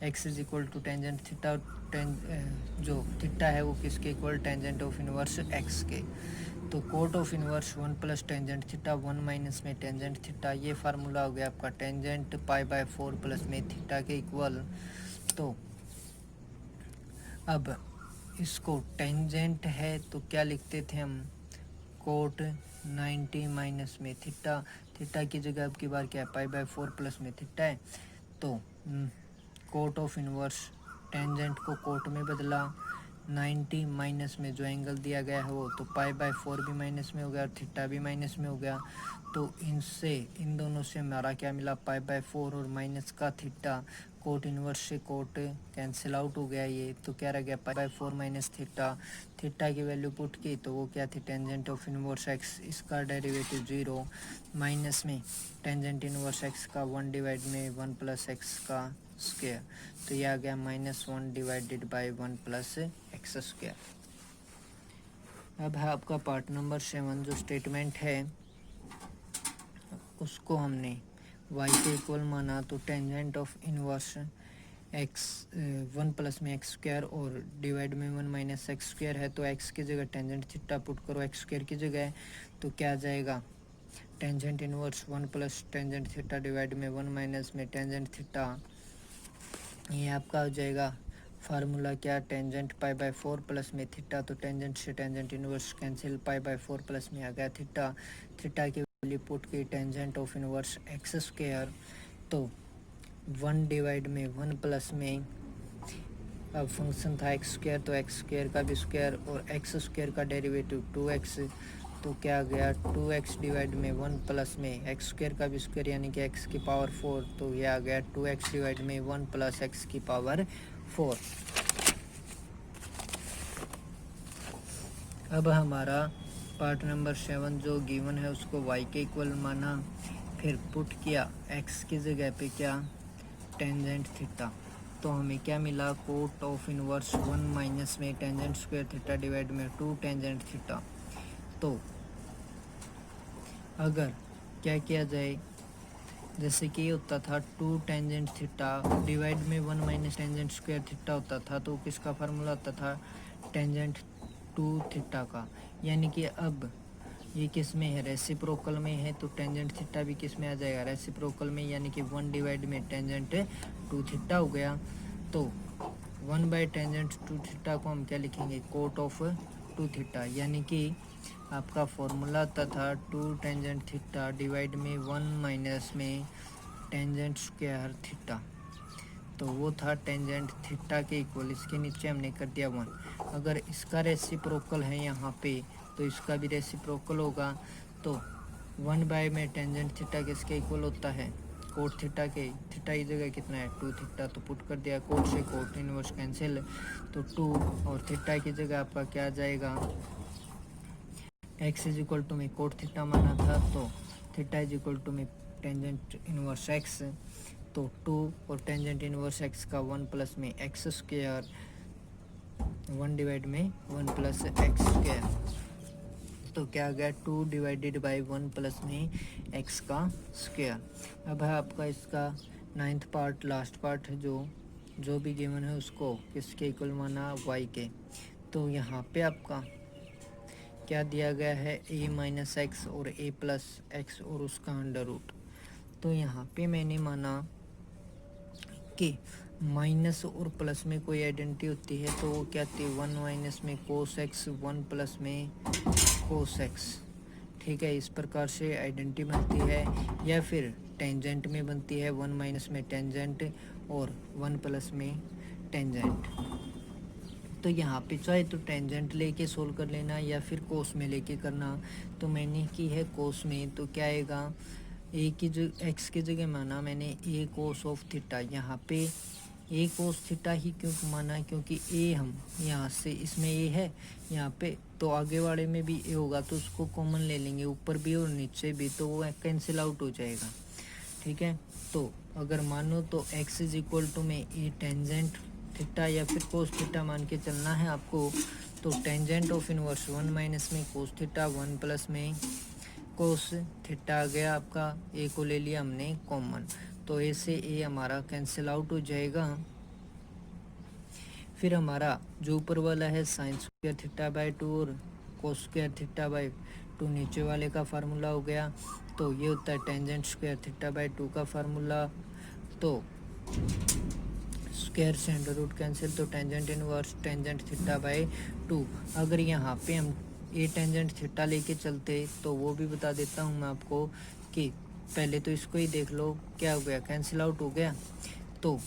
Speaker 1: x is equal to tangent theta. जो थीटा है वो किसके equal, tangent of inverse x के। तो cot of inverse 1 plus tangent theta 1 minus में टेंजेंट थीटा, ये फार्मूला हो गया आपका टेंजेंट पाई बाय 4 प्लस में थीटा के इक्वल। तो अब इसको टेंजेंट है तो क्या लिखते थे हम, कोट 90 माइनस में थीटा। थीटा की जगह अब की बार क्या है, पाई बाय 4 प्लस में थीटा है। तो कोट ऑफ इनवर्स टेंजेंट को कोट में बदला, 90 माइनस में जो एंगल दिया गया है वो, तो पाई बाय 4 भी माइनस में हो गया और थीटा भी माइनस में हो गया। तो इनसे इन दोनों से हमारा क्या मिला, पाई बाय 4 और माइनस का थीटा। कोट इनवर्स से कोट कैंसिल आउट हो गया ये, तो क्या रह गया पाई बाय 4 माइनस थीटा। थीटा की वैल्यू पुट की तो वो क्या थी, टेंजेंट ऑफ इनवर्स एक्स, इसका डेरिवेटिव 0 माइनस में टेंजेंट इनवर्स एक्स का 1 डिवाइड में 1 प्लस एक्स का स्क्वायर। तो ये आ गया -1 divided by 1 plus x square. अब है आपका पार्ट नंबर 7। जो स्टेटमेंट है उसको हमने y के इक्वल माना, तो tangent of inverse x 1 plus में एक्स स्क्वायर और डिवाइड में 1 माइनस एक्स स्क्वायर है। तो x की जगह टेंजेंट थीटा पुट करो एक्स स्क्वायर की जगह, तो क्या आ जाएगा, tangent inverse 1 plus tangent theta divide में 1 माइनस में टेंजेंट थीटा। ये आपका हो जाएगा फार्मूला क्या, टेंजेंट पाई बाय 4 प्लस में थीटा। तो टेंजेंट से tangent inverse cancel, pi by 4 plus में आ गया थीटा। थीटा की वैल्यू पुट की tangent of inverse x square. तो 1 डिवाइड में 1 प्लस में, अब फंक्शन था एक्स स्क्वायर, तो एक्स स्क्वायर का भी स्क्वायर और एक्स स्क्वायर का डेरिवेटिव 2x। तो क्या आ गया 2x डिवाइड में 1 प्लस में एक्स स्क्वायर का भी स्क्वायर यानी कि x की पावर 4। तो ये आ गया 2x डिवाइड में 1 प्लस एक्स की पावर 4। अब हमारा पार्ट नंबर 7 जो गिवन है उसको y के इक्वल माना, फिर पुट किया x की जगह पे क्या, टेंजेंट थीटा। तो हमें क्या मिला, कोट ऑफ इनवर्स 1 माइनस में टेंजेंट स्क्वायर थीटा डिवाइड में 2 टेंजेंट थीटा। तो अगर क्या किया जाए, जैसे कि होता था 2 टेंजेंट थीटा डिवाइड में 1 माइनस टेंजेंट स्क्वायर थीटा होता था, तो किसका फार्मूला होता था, टेंजेंट 2 थीटा का। यानी कि अब ये किस में है, रेसिप्रोकल में है, तो टेंजेंट थीटा भी किस में आ जाएगा, रेसिप्रोकल में, यानी कि 1 डिवाइड में टेंजेंट 2 थीटा हो गया। तो 1 बाई टेंजेंट 2 थीटा को हम क्या लिखेंगे, कोट ऑफ 2 थीटा। यानी कि आपका फॉर्मूला था 2 टेंजेंट थीटा डिवाइड में 1 माइनस में टेंजेंट स्क्वायर थीटा। तो वो था टेंजेंट थीटा के इक्वल, इसके नीचे हमने कर दिया 1। अगर इसका रेसिप्रोकल है यहाँ पे तो इसका भी रेसिप्रोकल होगा। तो 1 बाय में टेंजेंट थीटा किसके इक्वल होता है, कोट थीटा के। थीटा की जगह कितना है 2 थीटा, तो पुट कर दिया, कोट से कोट इनवर्स कैंसिल, तो 2 और थीटा की जगह आपका क्या आ जाएगा, एक्स इज इक्वल टू में कोट थीटा माना था, तो थीटा इज इक्वल टू में टेंजेंट इनवर्स एक्स। तो 2 और टेंजेंट इनवर्स एक्स का 1 प्लस में एक्स स्क्वायर, 1 डिवाइड में 1 प्लस एक्स स्क्वायर। तो क्या आ गया 2 डिवाइडेड बाई 1 प्लस में एक्स का स्क्वायर। अब है आपका इसका 9th पार्ट, लास्ट पार्ट है, जो भी गिवन है उसको किसके इक्वल माना, वाई के। तो यहाँ पे आपका क्या दिया गया है, a माइनस एक्स और a प्लस एक्स और उसका अंडर रूट। तो यहाँ पे मैंने माना कि माइनस और प्लस में कोई आइडेंटिटी होती है तो वो क्या आती है, 1 माइनस में कोस एक्स, 1 प्लस में कोस एक्स। ठीक है, इस प्रकार से आइडेंटिटी बनती है। या फिर टेंजेंट में बनती है, 1 माइनस में टेंजेंट और 1 प्लस में टेंजेंट। तो यहाँ पे चाहे तो टेंजेंट लेके सोल्व कर लेना या फिर कोस में लेके करना। तो मैंने की है कोस में, तो क्या आएगा, ए की जगह एक्स की जगह माना मैंने ए कोस ऑफ थीटा। यहाँ पे ए कोस थीटा ही क्यों माना, क्योंकि ए हम यहाँ से इसमें ए है यहाँ पे, तो आगे वाले में भी ए होगा तो उसको कॉमन ले लेंगे, ऊपर भी और नीचे भी, तो वो कैंसिल आउट हो जाएगा। ठीक है, तो अगर मानो तो x इज इक्वल टू में ए टेंजेंट थीटा या फिर कोस थीटा मान के चलना है आपको। तो टेंजेंट ऑफ इनवर्स 1 माइनस में कोस थीटा, 1 प्लस में कोस थीटा आ गया आपका, ए को ले लिया हमने कॉमन, तो ए से ए हमारा कैंसिल आउट हो जाएगा। फिर हमारा जो ऊपर वाला है साइन स्क्वायर थीटा बाई 2 और कोस स्क्वायर थीटा बाई 2 नीचे वाले का फार्मूला हो गया। तो ये होता है टेंजेंट स्क्वायर थीटा बाई 2 का फार्मूला। तो स्क्वायर से अंडर रूट कैंसिल, तो tangent inverse tangent theta by 2। अगर यहाँ पे हम ए टेंजेंट थीटा लेके चलते तो वो भी बता देता हूँ मैं आपको कि पहले तो इसको ही देख लो, क्या हो गया, कैंसिल आउट हो गया। तो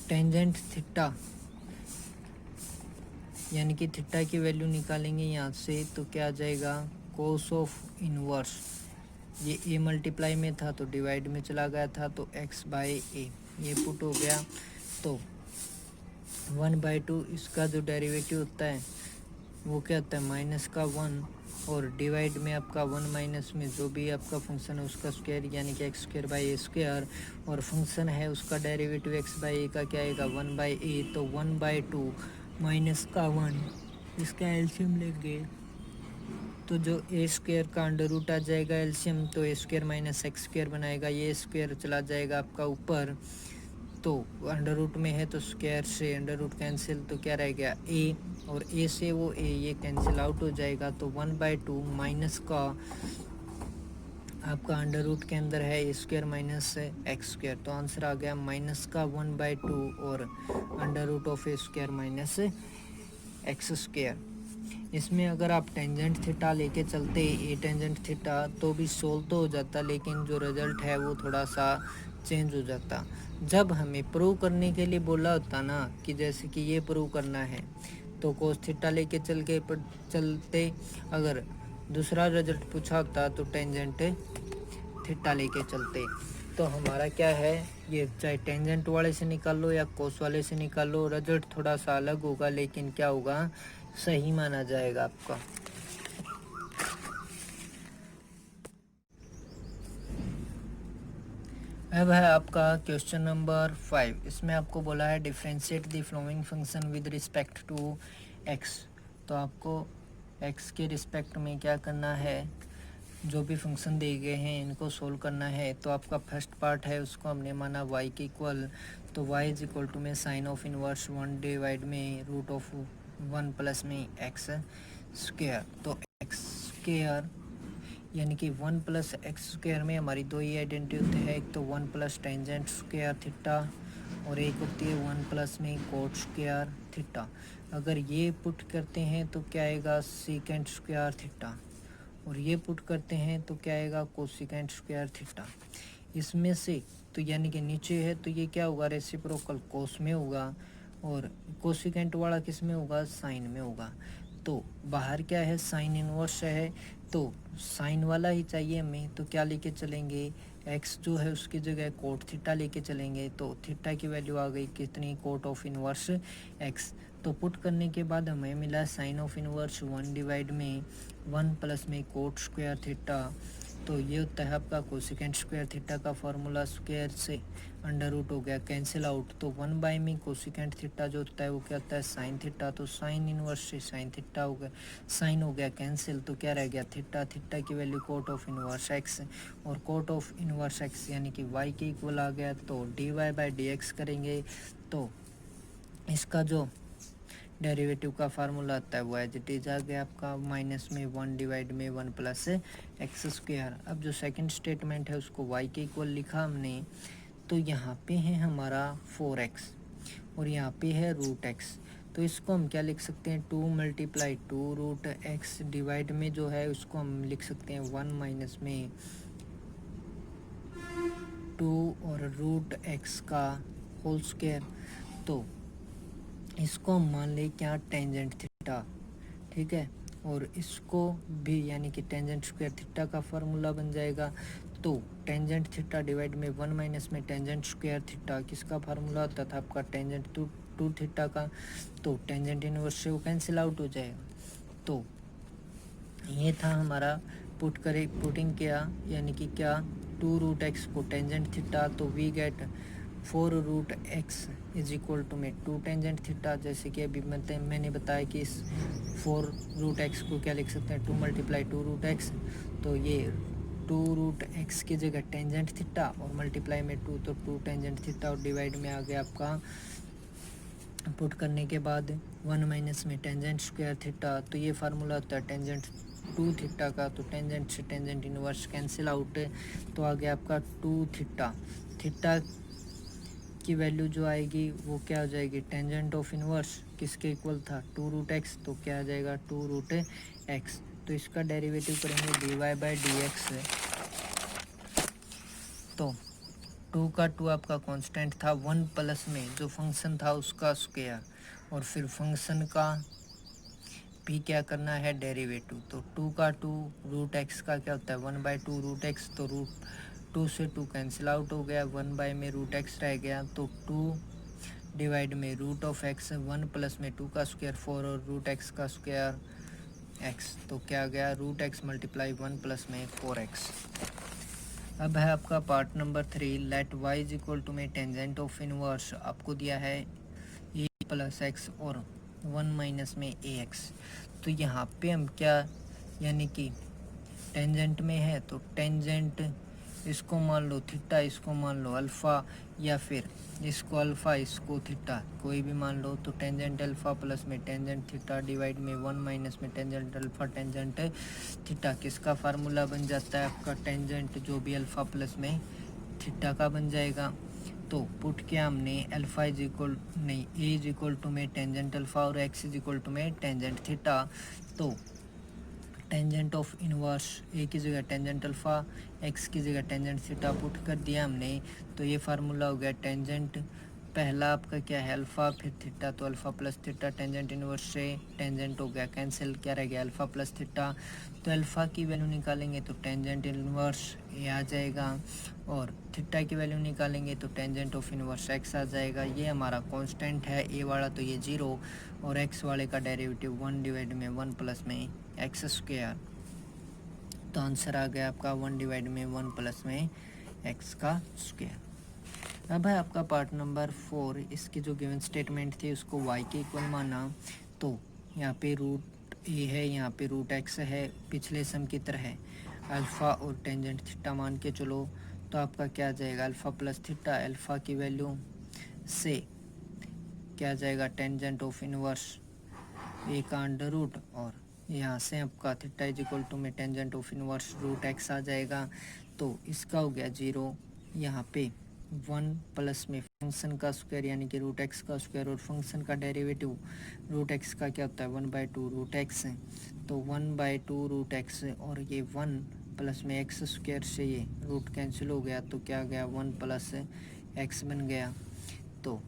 Speaker 1: टेंजेंट थीटा यानी कि थीटा की वैल्यू निकालेंगे यहाँ से, तो क्या आ जाएगा, कोस ऑफ इनवर्स, ये ए मल्टीप्लाई में था तो डिवाइड में चला गया था, तो एक्स बाई ए ये पुट हो गया। तो 1/2 इसका जो डेरिवेटिव होता है वो क्या होता है, माइनस का 1, और डिवाइड में आपका 1 माइनस में जो भी आपका फंक्शन है उसका स्क्वायर यानी कि x square by A square, और फंक्शन है उसका डेरिवेटिव एक्स बाई ए का क्या आएगा, 1/a, तो 1/2 माइनस का 1 इसका एलसीएम लेंगे तो जो ए स्क्वायर का अंडर रूट आ जाएगा एलसीएम, तो A square minus x square बनाएगा, ये स्क्वायर चला जाएगा आपका ऊपर, तो अंडर रूट में है तो स्क्वायर से अंडर रूट कैंसिल, तो क्या रह गया ए, और ए से वो ए ये कैंसिल आउट हो जाएगा। तो 1/2 माइनस का आपका अंडर रूट के अंदर है a square minus x square, तो आंसर आ गया माइनस का 1/2 और under root of A square minus x square. इसमें अगर आप टेंजेंट थीटा लेके चलते ए टेंजेंट थीटा तो भी सोल्व तो हो जाता, लेकिन जो रिजल्ट है वो थोड़ा सा चेंज हो जाता। जब हमें प्रूव करने के लिए बोला होता ना कि जैसे कि ये प्रूव करना है तो कोस थीटा लेके चलते, अगर दूसरा रिजल्ट पूछा होता तो टेंजेंट थीटा लेके चलते। तो हमारा क्या है, ये चाहे टेंजेंट वाले से निकाल लो या कोस वाले से निकाल लो, रिजल्ट थोड़ा सा अलग होगा लेकिन क्या होगा, सही माना जाएगा आपका। अब है आपका क्वेश्चन नंबर 5। इसमें आपको बोला है differentiate the following function with respect to x. तो आपको एक्स के रिस्पेक्ट में क्या करना है, जो भी फंक्शन दिए गए हैं इनको सोल्व करना है। तो आपका फर्स्ट पार्ट है उसको हमने माना y के इक्वल, तो y इज इक्वल टू में साइन ऑफ इनवर्स 1 डिवाइड में रूट ऑफ 1 प्लस में एक्स स्क्वायर। तो एक्स स्क्वायर यानी कि 1 प्लस एक्स स्क्वायर में हमारी दो ही आइडेंटिटी होती है, एक तो 1 प्लस टेंजेंट स्क्वायर थीटा और एक होती है 1 प्लस में कोट स्क्वायर थीटा। अगर ये पुट करते हैं तो क्या आएगा, सीकेंट स्क्वायर थीटा, और ये पुट करते हैं तो क्या आएगा, कोसिकेंट स्क्वायर थीटा। इसमें से तो यानी कि नीचे है तो ये क्या होगा, रेसिप्रोकल कोस में होगा, और कोसिकेंट वाला किस में होगा, साइन में होगा। तो बाहर क्या है, साइन इनवर्स है, तो साइन वाला ही चाहिए हमें, तो क्या लेके चलेंगे, एक्स जो है उसकी जगह कोट थीटा लेके चलेंगे। तो थीटा की वैल्यू आ गई कितनी, कोट ऑफ इनवर्स एक्स। तो पुट करने के बाद हमें मिला साइन ऑफ इनवर्स 1 डिवाइड में 1 प्लस में कोट स्क्वायर थीटा। तो ये होता है आपका कोसिकेंट स्क्वायर थीटा का फार्मूला, स्क्वायर से अंडर रूट हो गया कैंसिल आउट, तो 1 बाई में कोसिकेंट थीटा जो होता है वो क्या होता है, साइन थीटा, तो साइन इनवर्स से साइन थीटा हो गया, साइन हो गया कैंसिल, तो क्या रह गया थीटा, थीटा की value cot of inverse x, और कोट ऑफ इनवर्स एक्स यानी कि वाई के इक्वल आ गया, तो D Y by D x करेंगे। तो इसका जो डेरिवेटिव का फार्मूला आता है वो एज इट इज आ गया आपका, माइनस में 1 डिवाइड में 1 प्लस एक्स स्क्वायर। अब जो सेकंड स्टेटमेंट है उसको y के इक्वल लिखा हमने, तो यहाँ पे है हमारा 4x और यहाँ पे है रूट एक्स। तो इसको हम क्या लिख सकते हैं, 2 × 2 रूट एक्स डिवाइड में जो है उसको हम लिख सकते हैं 1 माइनस में 2 और रूट एक्स का होल स्क्वायर। तो इसको हम मान लें क्या, टेंजेंट थीटा, ठीक है। और इसको भी यानी कि टेंजेंट स्क्वायर थीटा का फार्मूला बन जाएगा। तो टेंजेंट थीटा डिवाइड में 1 माइनस में टेंजेंट स्क्वायर थीटा, किसका फार्मूला होता था आपका, टेंजेंट टू थीटा का। तो टेंजेंट इनवर्स से वो कैंसिल आउट हो जाएगा। तो ये था हमारा पुटिंग किया यानी कि क्या, 2 रूट एक्स को टेंजेंट थीटा, तो we get 4 root x is equal to में 2 टेंजेंट थीटा। जैसे कि अभी मैंने बताया कि इस 4 रूट एक्स को क्या लिख सकते हैं, 2 × 2 रूट एक्स। तो ये 2 रूट एक्स की जगह टेंजेंट थीटा और मल्टीप्लाई में 2, तो 2 टेंजेंट थीटा और डिवाइड में आ गया आपका, पुट करने के बाद 1 माइनस में टेंजेंट स्क्वायर थीटा। तो ये फार्मूला होता है टेंजेंट 2 थीटा का। तो टेंजेंट से टेंजेंट इनवर्स कैंसिल आउट, तो आ गया आपका 2 थीटा। थीटा की वैल्यू जो आएगी वो क्या हो जाएगी, टेंजेंट ऑफ इनवर्स किसके इक्वल था, 2 रूट एक्स। तो क्या आ जाएगा, 2 रूट एक्स। तो इसका डेरिवेटिव करेंगे dy/dx। तो 2 का 2 आपका कांस्टेंट था, 1 प्लस में जो फंक्शन था उसका स्क्वायर, और फिर फंक्शन का भी क्या करना है, डेरिवेटिव। तो 2 का 2 रूट एक्स का क्या होता है, 1/2 रूट एक्स। तो रूट 2 से 2 कैंसिल आउट हो गया, 1 बाय में रूट एक्स रह गया। तो 2 डिवाइड में रूट ऑफ एक्स, 1 प्लस में 2 का स्क्वायर 4 और रूट एक्स का स्क्वायर एक्स। तो क्या गया, रूट एक्स मल्टीप्लाई 1 प्लस में 4x। अब है आपका part number 3, let y is equal to में टेंजेंट ऑफ इनवर्स। आपको दिया है a प्लस एक्स और 1 माइनस में ax। तो यहाँ पे हम क्या, यानी कि टेंजेंट में है तो टेंजेंट इसको मान लो थीटा, इसको मान लो अल्फ़ा, या फिर इसको अल्फ़ा इसको थीटा, कोई भी मान लो। तो टेंजेंट अल्फ़ा प्लस में टेंजेंट थीटा डिवाइड में 1 माइनस में टेंजेंट अल्फ़ा टेंजेंट थीटा, किसका फार्मूला बन जाता है आपका, टेंजेंट जो भी अल्फ़ा प्लस में थीटा का बन जाएगा। तो पुट किया हमने अल्फ़ा इज इक्वल नहीं, ए इज इक्वल टू में टेंजेंट अल्फ़ा और एक्स इज इक्वल टू में टेंजेंट थीटा। तो टेंजेंट ऑफ इनवर्स, ए की जगह टेंजेंट अल्फ़ा, एक्स की जगह टेंजेंट थीटा पुट कर दिया हमने। तो ये फार्मूला हो गया टेंजेंट, पहला आपका क्या है अल्फ़ा, फिर थीटा, तो alpha plus theta, tangent inverse से टेंजेंट हो गया कैंसिल, क्या रह गया अल्फ़ा प्लस थीटा। तो अल्फ़ा की वैल्यू निकालेंगे तो टेंजेंट इनवर्स ये आ जाएगा, और थीटा की वैल्यू निकालेंगे तो टेंजेंट ऑफ इनवर्स एक्स आ जाएगा। ये हमारा कांस्टेंट है ए वाला, तो ये 0, और एक्स वाले का डेरिवेटिव 1 डिवाइड में 1 प्लस में एक्स स्क्वायर। तो आंसर आ गया आपका 1 डिवाइड में 1 प्लस में एक्स का स्क्वायर। अब है आपका पार्ट नंबर 4, इसकी जो गिवन स्टेटमेंट थी उसको y के इक्वल माना। तो यहाँ पे रूट ए है, यहाँ पे रूट एक्स है, पिछले सम की तरह है, अल्फ़ा और टेंजेंट थीटा मान के चलो। तो आपका क्या आ जाएगा, अल्फ़ा प्लस थीटा, अल्फ़ा की वैल्यू से क्या आ जाएगा, टेंजेंट ऑफ इनवर्स ए का अंडर रूट, और यहाँ से आपका थीटा इज इक्वल टू में tangent of inverse root X आ जाएगा। तो इसका हो गया 0, यहाँ पे 1 प्लस में फंक्शन का स्क्वायर यानी कि रूट एक्स का स्क्वायर, और फंक्शन का डेरिवेटिव रूट एक्स का क्या होता है 1/2 रूट एक्स। तो 1/2 रूट एक्स, और ये 1 प्लस में एक्स स्क्वायर से ये रूट कैंसिल हो गया, तो क्या गया 1 प्लस एक्स बन गया। तो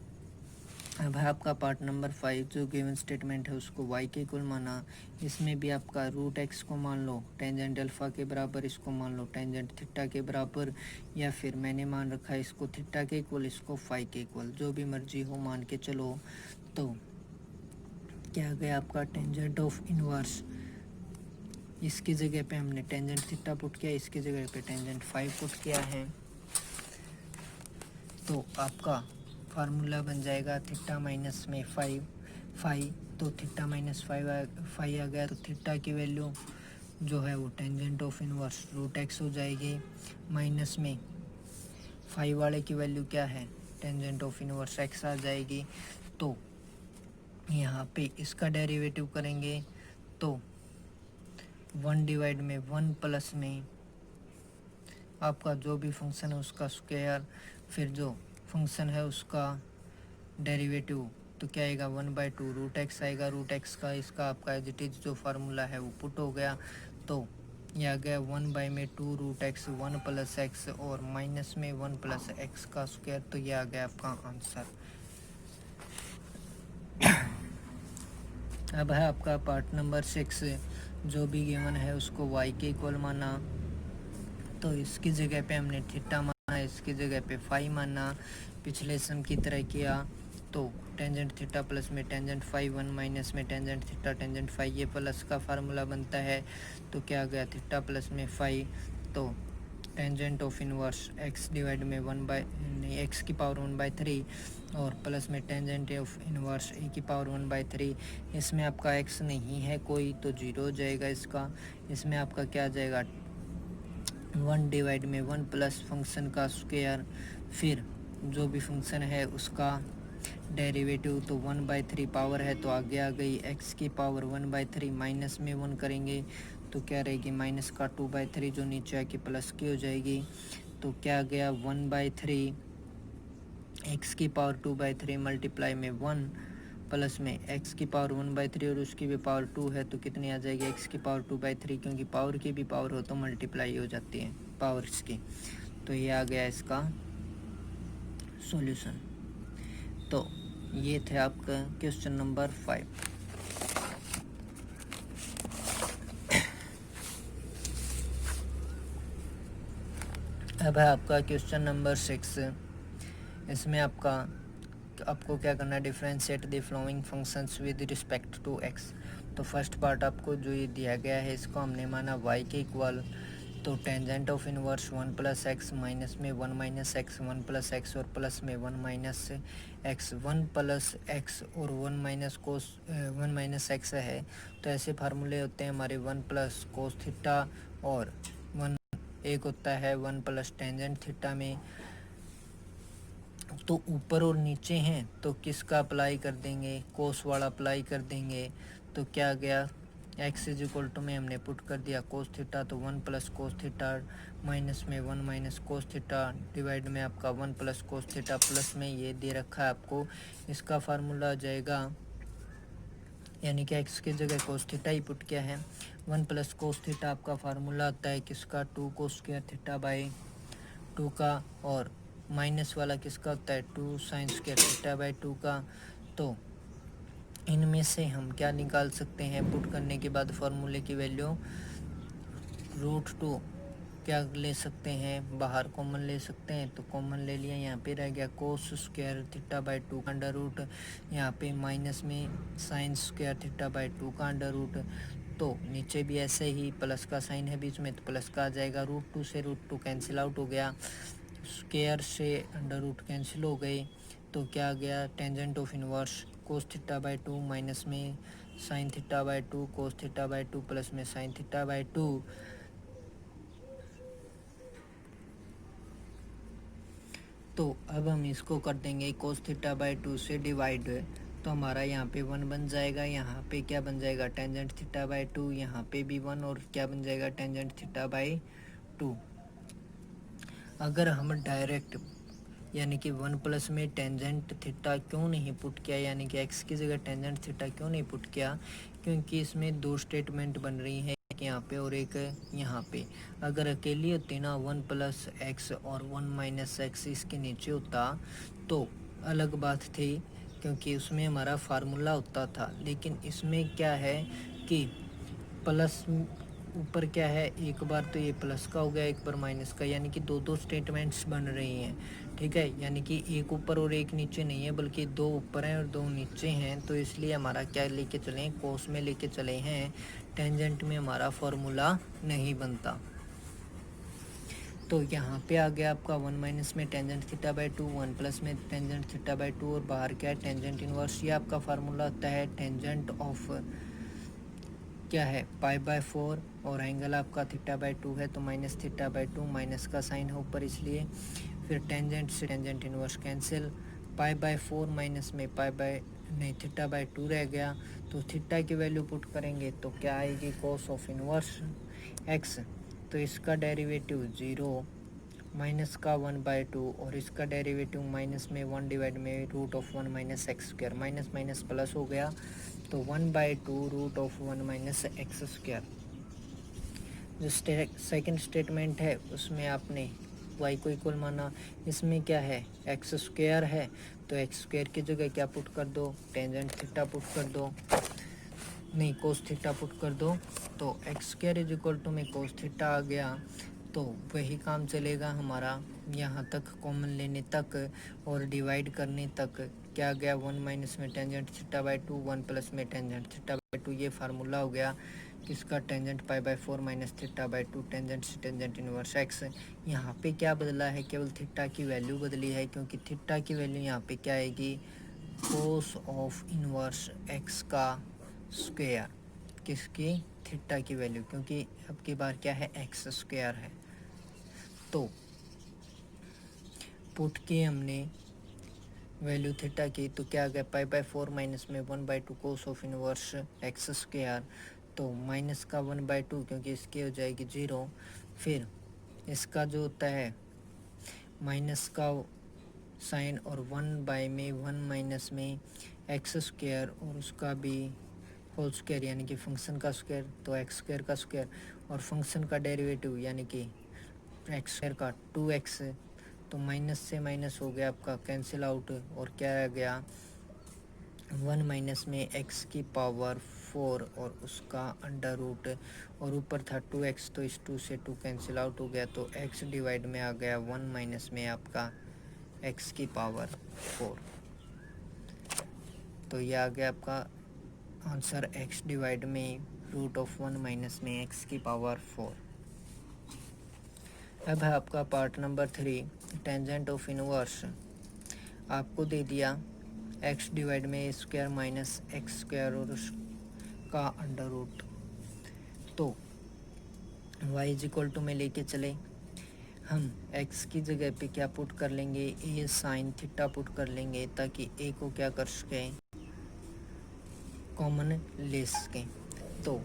Speaker 1: अब है आपका पार्ट नंबर 5, जो गिवन स्टेटमेंट है उसको y के इक्वल माना। इसमें भी आपका रूट एक्स को मान लो टेंजेंट अल्फ़ा के बराबर, इसको मान लो टेंजेंट थीटा के बराबर, या फिर मैंने मान रखा है इसको थीटा के इक्वल, इसको फाई के इक्वल, जो भी मर्जी हो मान के चलो। तो क्या गया आपका टेंजेंट ऑफ इनवर्स, इसकी जगह पे हमने टेंजेंट थीटा पुट किया, इसकी जगह पे टेंजेंट फाई पुट किया है। तो आपका फार्मूला बन जाएगा थीटा माइनस में फाई। तो थीटा माइनस फाई आ गया, तो थीटा की वैल्यू जो है वो tangent of inverse root x हो जाएगी, माइनस में फाई वाले की वैल्यू क्या है, टेंजेंट ऑफ इनवर्स एक्स आ जाएगी। तो यहाँ पे इसका डेरिवेटिव करेंगे तो 1 डिवाइड में 1 प्लस में आपका जो भी फंक्शन है उसका स्क्वायर, फिर जो फंक्शन है उसका डेरिवेटिव तो क्या आएगा 1/2 रूट एक्स आएगा। रूट एक्स का इसका आपका एज इट इज जो फार्मूला है वो पुट हो गया, तो ये आ गया 1/2 रूट एक्स 1 प्लस एक्स और माइनस में 1 प्लस एक्स का स्क्वायर, तो ये आ गया आपका आंसर। अब है आपका पार्ट नंबर 6, जो भी गिवन है उसको y के इक्वल माना, तो इसकी जगह पे हमने थीटा माना, इसकी जगह पे फाई माना, पिछले सम की तरह किया। तो टेंजेंट थीटा प्लस में टेंजेंट फाई 1 माइनस में टेंजेंट थीटा टेंजेंट फाई, ये प्लस का फार्मूला बनता है, तो क्या आ गया थीटा प्लस में फाई, तो tangent of inverse X divide में 1/एक्स की पावर 1/3 और प्लस में टेंजेंट ऑफ इनवर्स ए की पावर 1/3। इसमें आपका एक्स नहीं है कोई तो जीरो हो जाएगा इसका। इसमें आपका क्या आ जाएगा 1 डिवाइड में 1 प्लस फंक्शन का स्क्वायर, फिर जो भी फंक्शन है उसका डेरिवेटिव, तो 1/3 पावर है तो आगे आ गई एक्स की पावर 1/3, माइनस में 1 करेंगे तो क्या रहेगी माइनस का 2/3 जो नीचे आके प्लस की हो जाएगी, तो क्या गया 1/3 एक्स की पावर 2/3 मल्टीप्लाई में 1 प्लस में एक्स की पावर 1/3 और उसकी भी पावर 2 है तो कितनी आ जाएगी एक्स की पावर 2/3, क्योंकि पावर की भी पावर हो तो मल्टीप्लाई हो जाती है पावर्स की। तो ये आ गया इसका सॉल्यूशन। तो ये थे आपका क्वेश्चन नंबर 5। अब है आपका क्वेश्चन नंबर 6। इसमें आपको क्या करना है differentiate the following functions with respect to x. तो फर्स्ट पार्ट आपको जो ये दिया गया है इसको हमने माना y के इक्वल, तो tangent of inverse 1 plus x minus में 1 माइनस एक्स 1 प्लस एक्स और प्लस में 1 माइनस एक्स 1 प्लस एक्स और 1 माइनस कोस 1 माइनस एक्स है, तो ऐसे फार्मूले होते हैं हमारे 1 प्लस कोस थीटा और 1 एक होता है 1 प्लस टेंजेंट थीटा में। तो ऊपर और नीचे हैं तो किसका अप्लाई कर देंगे कोस वाला अप्लाई कर देंगे, तो क्या गया एक्स इज इक्वल टू में हमने पुट कर दिया कोस थीटा, तो 1 प्लस कोस थीटा माइनस में 1 माइनस कोस थीटा डिवाइड में आपका 1 प्लस कोस थीटा प्लस में ये दे रखा है आपको, इसका फार्मूला आ जाएगा, यानी कि एक्स की जगह कोस थीटा ही पुट किया है। 1 प्लस कोस थीटा आपका फार्मूला आता है किसका 2 कोस स्क्वायर थीटा बाई 2 का, और माइनस वाला किसका होता है 2 साइन स्क्वायर थीटा बाई 2 का। तो इनमें से हम क्या निकाल सकते हैं पुट करने के बाद फार्मूले की वैल्यू √2 क्या ले सकते हैं बाहर कॉमन ले सकते हैं, तो कॉमन ले लिया, यहाँ पे रह गया कोस स्क्वायर थीटा बाई 2 का अंडर रूट, यहाँ पे माइनस में साइन स्क्वायर थीटा बाई 2 का अंडर रूट, तो नीचे भी ऐसे ही प्लस का साइन है बीच में तो प्लस का आ जाएगा, √2 से √2 कैंसिल आउट हो गया, स्क्वायर से अंडर रूट कैंसिल हो गए, तो क्या आ गया tangent of inverse cos theta by 2 minus में sine theta by 2 cos theta by 2 plus में साइन थीटा बाई 2। तो अब हम इसको कर देंगे कोस थीटा बाई 2 से डिवाइड, तो हमारा यहाँ पे 1 बन जाएगा, यहाँ पे क्या बन जाएगा टेंजेंट थीटा बाई 2, यहाँ पे भी 1 और क्या बन जाएगा टेंजेंट थीटा बाई 2। अगर हम डायरेक्ट यानी कि 1 प्लस में टेंजेंट थीटा क्यों नहीं पुट किया, यानी कि एक्स की जगह टेंजेंट थीटा क्यों नहीं पुट किया, क्योंकि इसमें दो स्टेटमेंट बन रही है, एक यहाँ पे और एक यहाँ पे। अगर अकेली होती ना 1 प्लस एक्स और 1 माइनस एक्स इसके नीचे होता तो अलग बात थी, क्योंकि उसमें हमारा फार्मूला होता था, लेकिन इसमें क्या है कि प्लस ऊपर क्या है एक बार तो ये प्लस का हो गया एक बार माइनस का, यानी कि दो स्टेटमेंट्स बन रही हैं, ठीक है, यानी कि एक ऊपर और एक नीचे नहीं है बल्कि 2 ऊपर हैं और 2 नीचे हैं, तो इसलिए हमारा क्या लेके चले कोस में लेके चले हैं, टेंजेंट में हमारा फॉर्मूला नहीं बनता। तो यहाँ पे आ गया आपका 1 माइनस में टेंजेंट थीटा बाई 2 1 प्लस में टेंजेंट थीटा बाई 2 और बाहर क्या है टेंजेंट इनवर्स, ये आपका फार्मूला होता है टेंजेंट ऑफ क्या है π/4 और एंगल आपका थीटा बाई 2 है तो माइनस थीटा बाई 2 माइनस का साइन है ऊपर इसलिए, फिर टेंजेंट से टेंजेंट इनवर्स कैंसिल, π/4 माइनस में थीटा बाई 2 रह गया, तो थीटा की वैल्यू पुट करेंगे तो क्या आएगी कोस ऑफ इनवर्स एक्स, तो इसका डेरिवेटिव 0 माइनस का 1/2 और इसका डेरिवेटिव माइनस में 1 डिवाइड में root of 1 minus x square, minus minus plus हो गया तो 1/2 root of 1 minus x square. जो सेकंड स्टेटमेंट है उसमें आपने y को इक्वल माना, इसमें क्या है एक्स स्क्वायर है तो एक्स स्क्वायर की जगह क्या पुट कर दो, टेंजेंट थीटा पुट कर दो, नहीं कोस थीटा पुट कर दो, तो x square is equal to में कोस थीटा आ गया। तो वही काम चलेगा हमारा यहाँ तक कॉमन लेने तक और डिवाइड करने तक। क्या गया 1 माइनस में टेंजेंट थीटा बाई 2, 1 प्लस में टेंजेंट थीटा बाई 2, ये फार्मूला हो गया किसका, tangent pi by 4 minus theta by 2 tangent से टेंजेंट इनवर्स एक्स। यहाँ पे क्या बदला है, केवल थीटा की वैल्यू बदली है, क्योंकि थीटा की वैल्यू यहाँ पे क्या आएगी, कोस ऑफ इनवर्स एक्स का स्क्वायर, किसकी, थीटा की वैल्यू, क्योंकि अब की बार क्या है एक्स स्क्वायर है। तो पुट के हमने वैल्यू थीटा की तो क्या आ गया पाई बाई 4 माइनस में 1/2 कोस ऑफ इनवर्स एक्स स्क्वायर, तो माइनस का 1/2 क्योंकि इसकी हो जाएगी 0, फिर इसका जो होता है माइनस का साइन और 1 में 1 माइनस में एक्स स्क्वायर और उसका भी होल स्क्वायर यानी कि फंक्शन का स्क्वायर, तो एक्स स्क्वायर का स्क्वायर और फंक्शन का डेरिवेटिव यानी कि एक्स स्क्वायर का 2x, तो माइनस से माइनस हो गया आपका कैंसिल आउट और क्या आ गया 1 माइनस में x की पावर 4 और उसका अंडर रूट, और ऊपर था 2x तो इस 2 से 2 कैंसिल आउट हो गया, तो x डिवाइड में आ गया 1 माइनस में आपका x की पावर 4। तो ये आ गया आपका आंसर x डिवाइड में रूट ऑफ 1 माइनस में x की पावर 4। अब है आपका part number 3, tangent of inverse. आपको दे दिया x डिवाइड में a square minus x square और उसका अंडर रूट, तो y इज इक्वल टू में लेके चले, हम x की जगह पे क्या पुट कर लेंगे, a साइन थीटा पुट कर लेंगे ताकि a को क्या कर सकें, कॉमन ले सकें। तो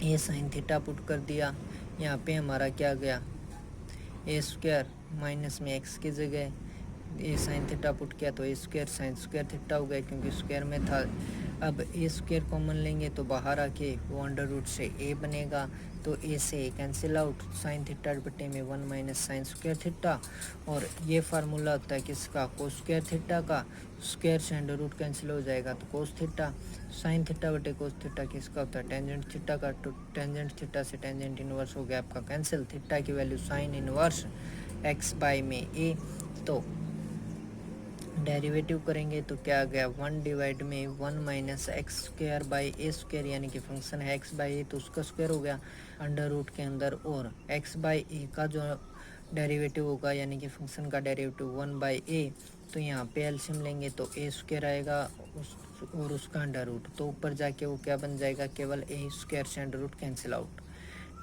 Speaker 1: a साइन थीटा पुट कर दिया, यहाँ पे हमारा क्या गया ए स्क्वायर माइनस में एक्स की जगह ए साइन थीटा पुट किया तो A square sine square theta हो गया क्योंकि स्क्वायर में था। अब ए स्क्वायर कॉमन लेंगे तो बाहर आके वो अंडर रूट से ए बनेगा, तो ए से ए कैंसिल आउट, साइन थीटा बटे में 1 माइनस साइन स्क्वायर थीटा, और ये फार्मूला होता है किसका, कोस स्क्वायर थीटा का, स्क्वायर से अंडर रूट कैंसिल हो जाएगा तो कोस थीटा, साइन थीटा बटे कोस थीटा किसका होता है, टेंजेंट थीटा का, तो टेंजेंट थीटा से टेंजेंट इनवर्स हो गया आपका कैंसिल, थीटा की value sign inverse X by में ए, तो डेरिवेटिव करेंगे तो क्या आ गया 1 डिवाइड में 1 minus x square by A square यानी कि फंक्शन है एक्स बाई ए तो उसका स्क्वायर हो गया अंडर रूट के अंदर, और एक्स बाई ए का जो डेरिवेटिव होगा यानी कि फंक्शन का डेरिवेटिव 1 बाई ए, तो यहाँ पे एलसीएम लेंगे तो ए स्क्वायर आएगा और उसका अंडर रूट, तो ऊपर जाके वो क्या बन जाएगा, केवल ए स्क्वायर से under root cancel out,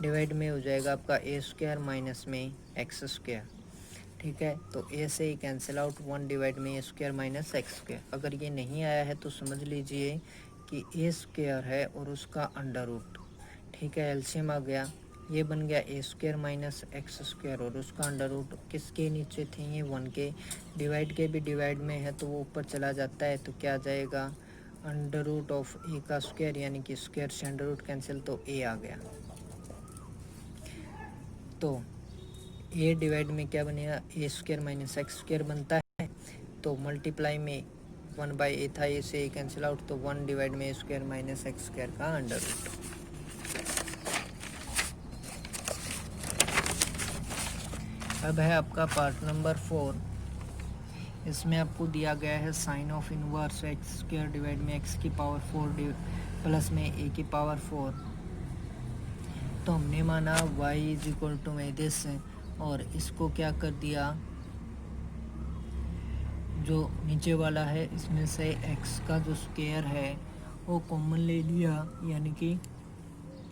Speaker 1: divide में हो जाएगा आपका ए स्क्वायर माइनस में एक्स स्क्वायर। ठीक है, तो ए से ही कैंसिल आउट, 1 डिवाइड में a square minus x square. अगर ये नहीं आया है तो समझ लीजिए कि ए स्क्वायर है और उसका अंडर रूट। ठीक है, एलसीएम आ गया, ये बन गया A square minus x square और उसका अंडर रूट, किसके नीचे थे ये 1 के, डिवाइड के भी डिवाइड में है तो वो ऊपर चला जाता है, तो क्या आ जाएगा अंडर रूट ऑफ ए का स्क्वायर यानी कि स्क्वायर से अंडर रूट कैंसिल, तो ए आ गया। तो ए डिवाइड में क्या बनेगा, ए स्क्वायर माइनस एक्स स्क्वायर बनता है, तो मल्टीप्लाई में 1 बाई ए था, ए से ए कैंसिल आउट, तो 1 डिवाइड में a square minus x square का अंडर रूट। अब है आपका पार्ट नंबर 4, इसमें आपको दिया गया है sine of inverse x square divide में एक्स की पावर 4 प्लस में ए की पावर 4, तो हमने माना y इज इक्वल टू में दिस, और इसको क्या कर दिया, जो नीचे वाला है इसमें से x का जो स्क्वायर है वो कॉमन ले लिया यानी कि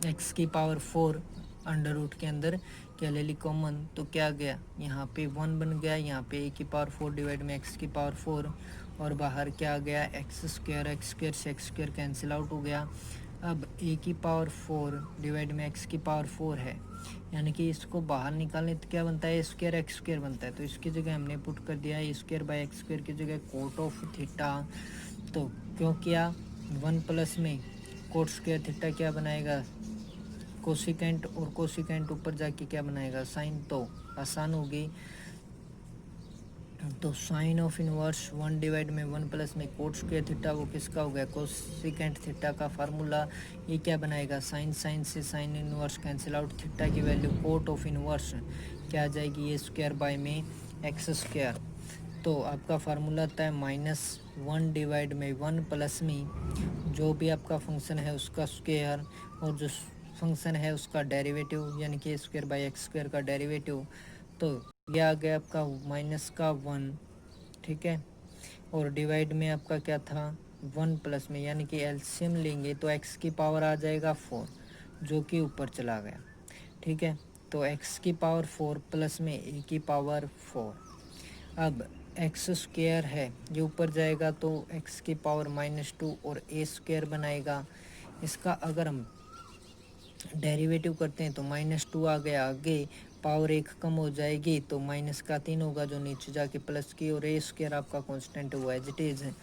Speaker 1: x की पावर 4 अंडर रूट के अंदर क्या ले ली कॉमन, तो क्या गया यहाँ पे 1 बन गया, यहाँ पे a की पावर 4 डिवाइड में x की पावर 4, और बाहर क्या आ गया एक्स स्क्वायर से एक्स स्क्वायर कैंसिल आउट हो गया। अब ए की पावर 4 डिवाइड में एक्स की पावर 4 है, यानी कि इसको बाहर निकालें तो क्या बनता है, ए स्क्वायर एक्स स्क्वायर बनता है। तो इसकी जगह हमने पुट कर दिया ए स्क्वायर बाई एक्स स्क्वायर की जगह कोट ऑफ थीटा। तो क्यों किया, 1 प्लस में कोट स्क्वायर थीटा क्या बनाएगा, कोसिकेंट, और कोसिकेंट ऊपर जाके क्या बनाएगा, साइन। तो आसान होगी। तो साइन ऑफ इनवर्स 1 डिवाइड में 1 प्लस में कोट स्क्वायर थीटा, वो किसका हो गया, कोसिकेंट थीटा का फार्मूला। ये क्या बनाएगा, साइन, साइन से sine inverse cancel out, theta की वैल्यू कोट ऑफ इनवर्स क्या आ जाएगी, ये स्क्वायर बाय में एक्स स्क्वायर। तो आपका फार्मूला आता है -1 डिवाइड में 1 प्लस में जो भी आपका फंक्शन है उसका स्क्वायर, और जो फंक्शन है उसका डेरिवेटिव, यानी कि स्क्वायर बाई एक्स स्क्वायर का डेरिवेटिव। तो ये आ गया आपका -1, ठीक है। और डिवाइड में आपका क्या था, 1 प्लस में, यानी कि एलसीएम लेंगे तो एक्स की पावर आ जाएगा 4, जो कि ऊपर चला गया, ठीक है। तो एक्स की पावर 4 प्लस में ए की पावर 4। अब एक्स स्क्वायर है, ये ऊपर जाएगा तो एक्स की पावर -2 और ए स्क्वायर बनाएगा। इसका अगर हम डेरिवेटिव करते हैं तो -2 आ गया, आगे पावर 1 कम हो जाएगी तो -3 होगा, जो नीचे जाके प्लस की, और ए स्क्वायर आपका कांस्टेंट हुआ एज इट इज़ है।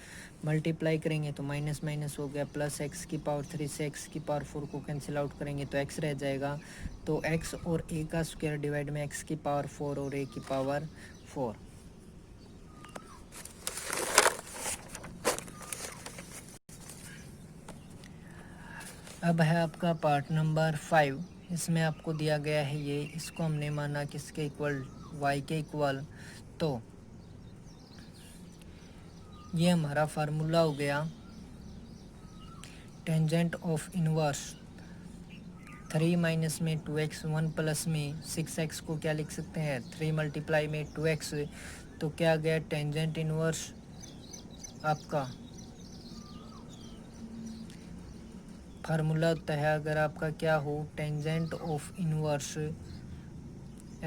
Speaker 1: मल्टीप्लाई करेंगे तो माइनस माइनस हो गया प्लस, एक्स की पावर 3 से एक्स की पावर 4 को कैंसिल आउट करेंगे तो एक्स रह जाएगा। तो एक्स और ए का स्क्वायर डिवाइड में एक्स की पावर 4 और ए की पावर 4। अब है आपका पार्ट नंबर 5। इसमें आपको दिया गया है ये, इसको हमने माना किसके इक्वल, y के इक्वल। तो ये हमारा फार्मूला हो गया टेंजेंट ऑफ इनवर्स 3 माइनस में 2x, 1 प्लस में 6x को क्या लिख सकते हैं, 3 मल्टीप्लाई में 2x। तो क्या गया, टेंजेंट इनवर्स आपका फार्मूला होता है, अगर आपका क्या हो, tangent of inverse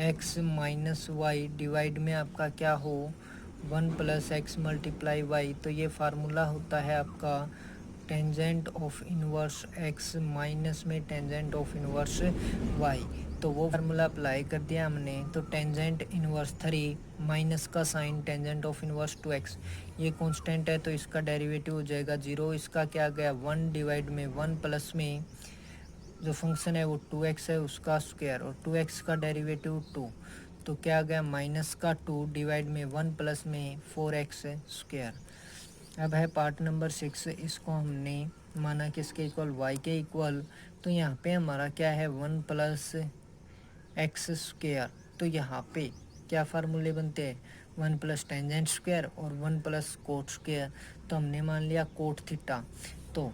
Speaker 1: x minus y divide में आपका क्या हो, 1 प्लस एक्स मल्टीप्लाई वाई। तो ये फार्मूला होता है आपका tangent of inverse x minus में टेंजेंट ऑफ इनवर्स y। तो वो फार्मूला अप्लाई कर दिया हमने। तो टेंजेंट इनवर्स 3 माइनस का sine tangent of inverse 2x, ये कांस्टेंट है तो इसका डेरिवेटिव हो जाएगा 0। इसका क्या गया, 1 डिवाइड में 1 प्लस में जो फंक्शन है वो 2x है उसका स्क्वायर, और 2x का डेरिवेटिव 2। तो क्या गया, माइनस का 2 डिवाइड में 1 प्लस में 4x स्क्वायर। अब है पार्ट नंबर 6। इसको हमने माना किसके इक्वल, y के इक्वल। तो यहाँ पे हमारा क्या है, 1 प्लस एक्स स्क्वायर। तो यहाँ पे क्या फार्मूले बनते हैं, 1 प्लस टेंजेंट स्क्वायर और 1 प्लस कोट स्क्वायर। तो हमने मान लिया कोट थीटा। तो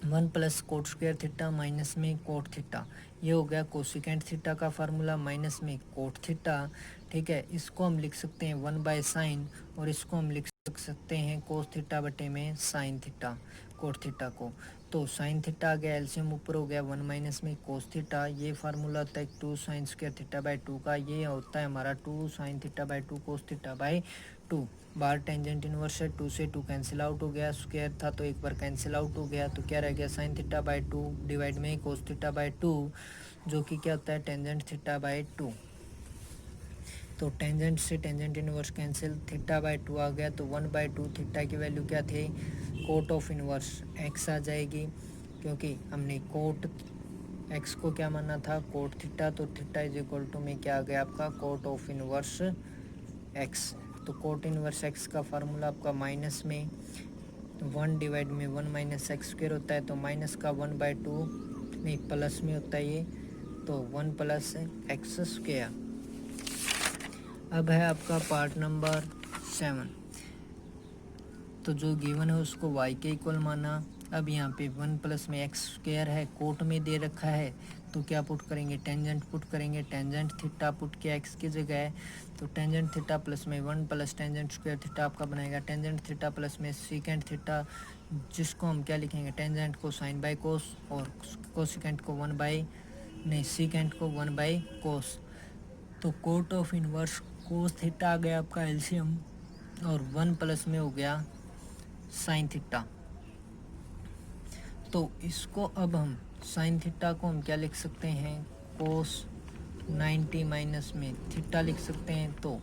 Speaker 1: 1 plus coat square theta minus में कोट थीटा, ये हो गया कोसिकेंट थीटा का फार्मूला माइनस में कोट थीटा, ठीक है। इसको हम लिख सकते हैं 1 बाय साइन, और इसको हम लिख सकते हैं कोस थीटा बटे में साइन थीटा, कोट थीटा को। तो साइन थीटा आ गया, एलसीएम ऊपर हो गया 1 माइनस में कोस थीटा। ये फार्मूला होता है 2 साइन स्क्वायर थीटा बाई 2 का, ये होता है हमारा 2 sign theta by 2 cos theta by 2। Bar tangent inverse है, 2 से 2 कैंसिल आउट हो गया, स्क्वायर था तो एक बार कैंसिल आउट हो गया, तो क्या रह गया, साइन थीटा बाई 2 डिवाइड में कोस थीटा बाई 2, जो कि क्या होता है टेंजेंट थीटा बाई 2। तो टेंजेंट से tangent inverse cancel, theta by 2 आ गया, तो 1/2 थीटा की वैल्यू क्या थी, कोट ऑफ इनवर्स एक्स आ जाएगी, क्योंकि हमने कोट एक्स को क्या माना था, कोट थीटा। तो थीटा इज इक्वल टू में क्या आ गया आपका, कोट ऑफ इनवर्स एक्स। तो कोट इनवर्स एक्स का फार्मूला आपका माइनस में 1 डिवाइड में 1 माइनस एक्स स्क्वायर होता है, तो माइनस का 1/2 नहीं प्लस में होता है ये, तो 1 प्लस एक्स स्क्वायर। अब है आपका पार्ट नंबर 7। तो जो गिवन है उसको y के इक्वल माना। अब यहाँ पे 1 प्लस में एक्स स्क्वायर है, कोट में दे रखा है, तो क्या पुट करेंगे, टेंजेंट पुट करेंगे, टेंजेंट थीटा पुट किया एक्स की जगह। तो टेंजेंट थीटा प्लस में 1 प्लस टेंजेंट स्क्वायर थीटा आपका बनेगा टेंजेंट थीटा प्लस में सीकेंट थीटा, जिसको हम क्या लिखेंगे, टेंजेंट को साइन बाई कोस, और कोसिकेंट को 1 बाई नहीं सीकेंट को 1 बाई कोस। तो cot of inverse cos theta आ गया आपका एलसीएम, और 1 प्लस में हो गया साइन थीटा। तो इसको अब हम साइन थीटा को हम क्या लिख सकते हैं, कोस 90 माइनस में थीटा लिख सकते हैं। तो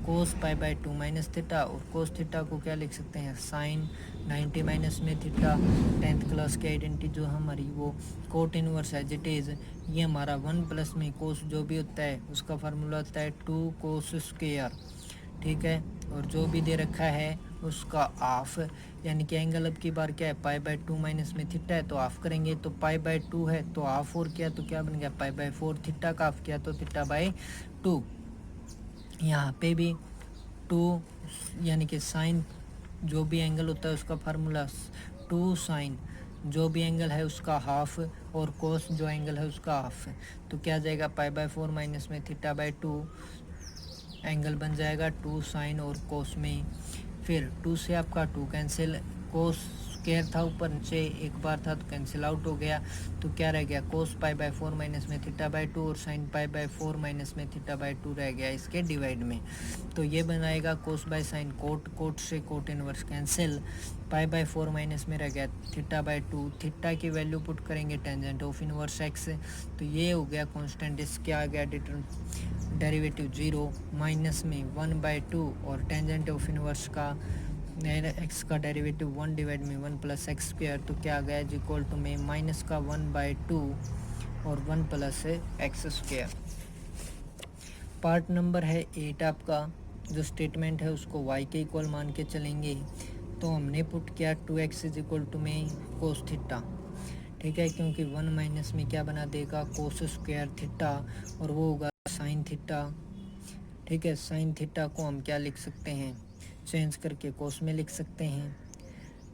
Speaker 1: cos pi by 2 minus theta, और कोस थीटा को क्या लिख सकते हैं, साइन 90 माइनस में थीटा। 10th क्लास की आइडेंटिटी जो हमारी वो cot inverse as it is, ये हमारा 1 प्लस में कोस जो भी होता है उसका फार्मूला होता है 2 कोस स्क्वायर, ठीक है। और जो भी दे रखा है उसका हाफ, यानी कि एंगल अब की बार क्या है, पाई बाय 2 माइनस में थीटा है तो हाफ करेंगे, तो पाई बाय 2 है तो हाफ, और किया तो क्या बन गया पाई बाय 4, थीटा का हाफ किया तो थीटा बाय 2। यहाँ पे भी 2 यानी कि साइन जो भी एंगल होता है उसका फार्मूला 2 साइन जो भी एंगल है उसका हाफ, और कोस जो एंगल है उसका हाफ। तो क्या जाएगा, पाई बाय 4 माइनस में थीटा बाय 2, एंगल बन जाएगा 2 साइन और कोस में। फिर 2 से आपका 2 कैंसिल, कोस स्क्वायर था ऊपर नीचे एक बार था तो कैंसिल आउट हो गया, तो क्या रह गया, कोस पाई बाय 4 माइनस में थीटा बाय 2 और साइन पाई बाय 4 माइनस में थीटा बाय 2 रह गया इसके डिवाइड में। तो ये बनाएगा कोस बाय साइन कोट, कोट से cot inverse cancel, pi by 4 minus में रह गया थीटा बाय 2, थीटा की वैल्यू पुट करेंगे टेंजेंट ऑफ इनवर्स एक्स, तो ये हो गया कांस्टेंट, इसके आ गया डेरिवेटिव 0 माइनस में 1/2 और टेंजेंट ऑफ इनवर्स का एक्स का डेरिवेटिव 1 डिवाइड में 1 प्लस एक्स स्क्वायर, तो क्या आ गया इज इक्वल टू में माइनस का 1/2 और 1 plus x square. Part number है 8 आपका, जो स्टेटमेंट है उसको y के इक्वल मान के चलेंगे। तो हमने पुट किया 2x इज इक्वल टू में कोस थीटा, ठीक है, क्योंकि 1 माइनस में क्या बना देगा कोस स्क्वायर थीटा, और वो होगा साइन थीटा, ठीक है। साइन थीटा को हम क्या लिख सकते हैं, चेंज करके कोस में लिख सकते हैं,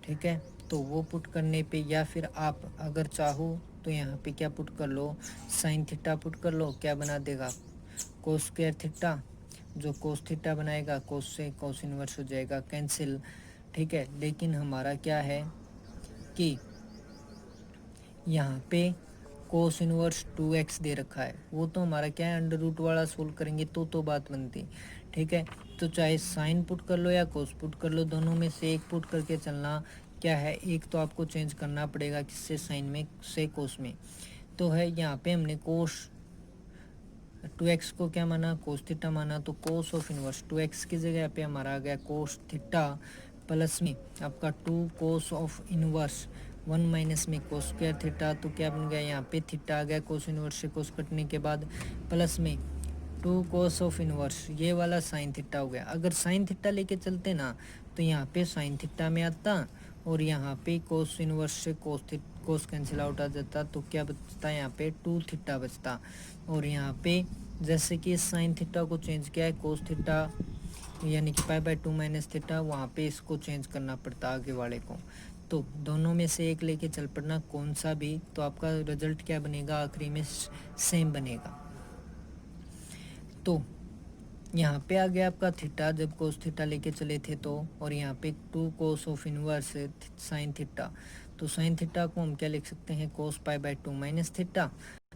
Speaker 1: ठीक है। तो वो पुट करने पे, या फिर आप अगर चाहो तो यहाँ पे क्या पुट कर लो, साइन थीटा पुट कर लो, क्या बना देगा कोस स्क्वायर थीटा, जो कोस थीटा बनाएगा कोस से कोस इनवर्स हो जाएगा कैंसिल, ठीक है। लेकिन हमारा क्या है कि यहाँ पे कोस इनवर्स 2x दे रखा है, वो तो हमारा क्या है अंडर रूट वाला सोल्व करेंगे तो बात बनती, ठीक है। तो चाहे साइन पुट कर लो या कोस पुट कर लो, दोनों में से एक पुट करके चलना, क्या है एक तो आपको चेंज करना पड़ेगा किससे, साइन में से कोस में। तो है यहाँ पे हमने कोस 2x को क्या माना, कोस थीटा माना, तो कोस ऑफ इनवर्स 2x की जगह पे हमारा आ गया कोस थीटा, प्लस में आपका 2 कोस ऑफ इनवर्स 1 माइनस में कोस स्क्वायर थीटा, तो क्या बन गया यहाँ पे थीटा आ गया कोस इनवर्स से कोस कटने के बाद, प्लस में 2 कोस ऑफ इनवर्स ये वाला साइन थीटा हो गया। अगर साइन थीटा लेके चलते ना तो यहाँ पे साइन थीटा में आता, और यहाँ पे कोस इनवर्स से कोस कैंसिल आउट आ जाता, तो क्या बचता है यहाँ पे 2 थीटा बचता। और यहाँ पे जैसे कि साइन थीटा को चेंज किया है कोस थीटा, यानी कि पाई बाय 2 माइनस थीटा, वहाँ पे इसको चेंज करना पड़ता आगे वाले को। तो दोनों में से एक लेके चल पड़ना कौन सा भी, तो आपका रिजल्ट क्या बनेगा आखिरी में सेम बनेगा। तो यहाँ पे आ गया आपका थीटा जब कोस थीटा लेके चले थे तो, और यहाँ पे 2 कोस ऑफ इनवर्स साइन थीटा, तो साइन थीटा को हम क्या लिख सकते हैं कोस पाई बाय 2 माइनस थीटा,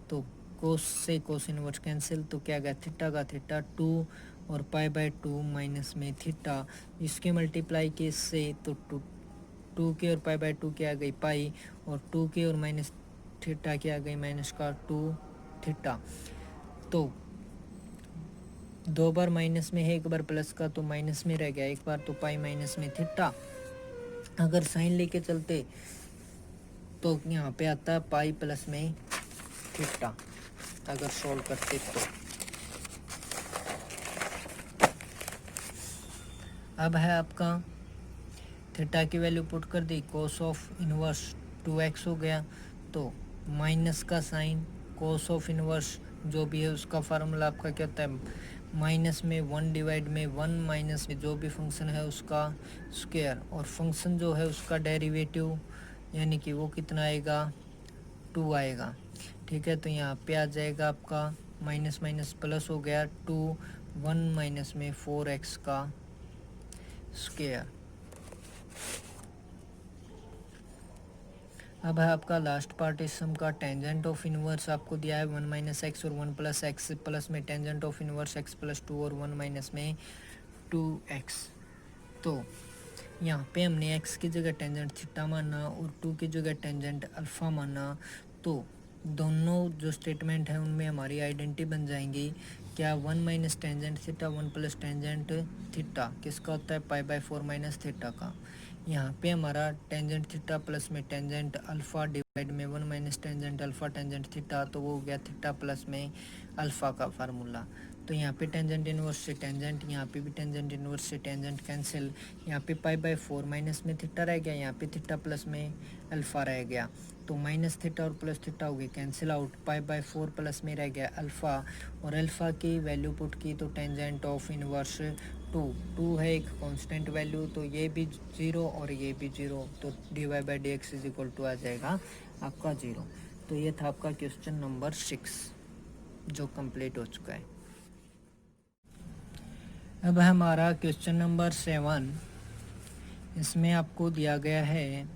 Speaker 1: तो कोस से कोस इनवर्स कैंसिल, तो क्या गया थीटा का थीटा 2 और पाई बाय 2 माइनस में थीटा, इसके मल्टीप्लाई के इससे तो 2 के और पाई बाय 2 की आ गई पाई, और 2 के और माइनस थीटा की आ गई माइनस का 2 थीटा। तो 2 बार माइनस में है, एक बार प्लस का, तो माइनस में रह गया, एक बार तो पाई माइनस में थीटा। अगर साइन लेके चलते तो यहाँ पे आता पाई प्लस में थीटा, अगर सॉल्व करते तो। अब है आपका थीटा की वैल्यू पुट कर दी, कोस ऑफ इनवर्स 2x हो गया, तो माइनस का साइन कोस ऑफ इनवर्स जो भी है उसका फार्मूला आपका क्या होता है, माइनस में 1 डिवाइड में 1 माइनस में जो भी फंक्शन है उसका स्क्वायर, और फंक्शन जो है उसका डेरिवेटिव यानी कि वो कितना आएगा 2 आएगा, ठीक है। तो यहाँ पे आ जाएगा आपका माइनस माइनस प्लस हो गया 2, 1 माइनस में 4x का स्क्वायर। अब है आपका लास्ट पार्ट इस सम का, टेंजेंट ऑफ इनवर्स आपको दिया है 1 माइनस एक्स और 1 प्लस एक्स, प्लस में tangent of inverse x plus 2 और 1 माइनस में 2x। तो यहाँ पे हमने एक्स की जगह टेंजेंट थीटा माना और 2 की जगह टेंजेंट अल्फ़ा माना, तो दोनों जो स्टेटमेंट है उनमें हमारी आइडेंटिटी बन जाएंगी। क्या 1 minus tangent theta 1 plus tangent theta किसका होता है, पाई बाय 4 माइनस थीटा का। यहाँ पे हमारा टेंजेंट थीटा प्लस में टेंजेंट अल्फ़ा डिवाइड में 1 minus tangent alpha tangent theta, तो वो हो गया थीटा प्लस में अल्फ़ा का फार्मूला। तो यहाँ पे टेंजेंट इनवर्स से टेंजेंट, यहाँ पे भी टेंजेंट इनवर्स से टेंजेंट कैंसिल, यहाँ पे पाई बाय 4 माइनस में थीटा रह गया, यहाँ पे थीटा प्लस में अल्फ़ा रह गया, तो माइनस थीटा और प्लस थीटा हो गए cancel out, pi by 4 plus में रह गया अल्फ़ा, और अल्फ़ा की वैल्यू पुट की तो टेंजेंट ऑफ इनवर्स 2 है एक कांस्टेंट वैल्यू, तो ये भी 0 और ये भी 0, तो dy by D X is equal to आ जाएगा आपका 0। तो ये था आपका क्वेश्चन नंबर 6 जो कंप्लीट हो चुका है। अब हमारा क्वेश्चन नंबर 7, इसमें आपको दिया गया है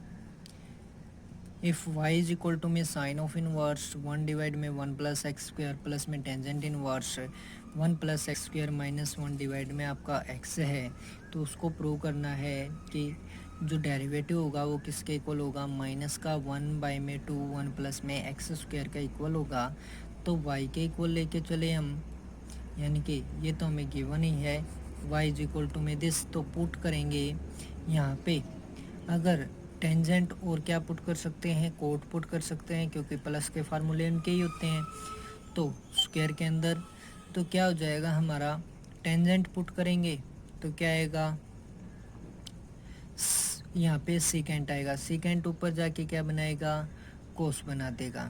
Speaker 1: if y is equal to में साइन ऑफ इनवर्स 1 डिवाइड में 1 प्लस एक्स स्क्वायर प्लस में tangent inverse 1 plus x square minus 1 divide में आपका x है, तो उसको प्रूव करना है कि जो डेरिवेटिव होगा वो किसके इक्वल होगा, माइनस का 1 बाई में 2 1 प्लस में एक्स स्क्वायर का इक्वल होगा। तो y के इक्वल लेके चले हम, यानी कि ये तो हमें गिवन ही है y इज इक्वल टू में दिस, तो पुट करेंगे यहाँ पे। अगर टेंजेंट और क्या पुट कर सकते हैं, कोट पुट कर सकते हैं, क्योंकि प्लस के फार्मूले उनके ही होते हैं, तो स्क्वायर के अंदर तो क्या हो जाएगा हमारा, टेंजेंट पुट करेंगे तो क्या आएगा, यहाँ पे सीकेंट आएगा, सीकेंट ऊपर जाके क्या बनाएगा, कोस बना देगा।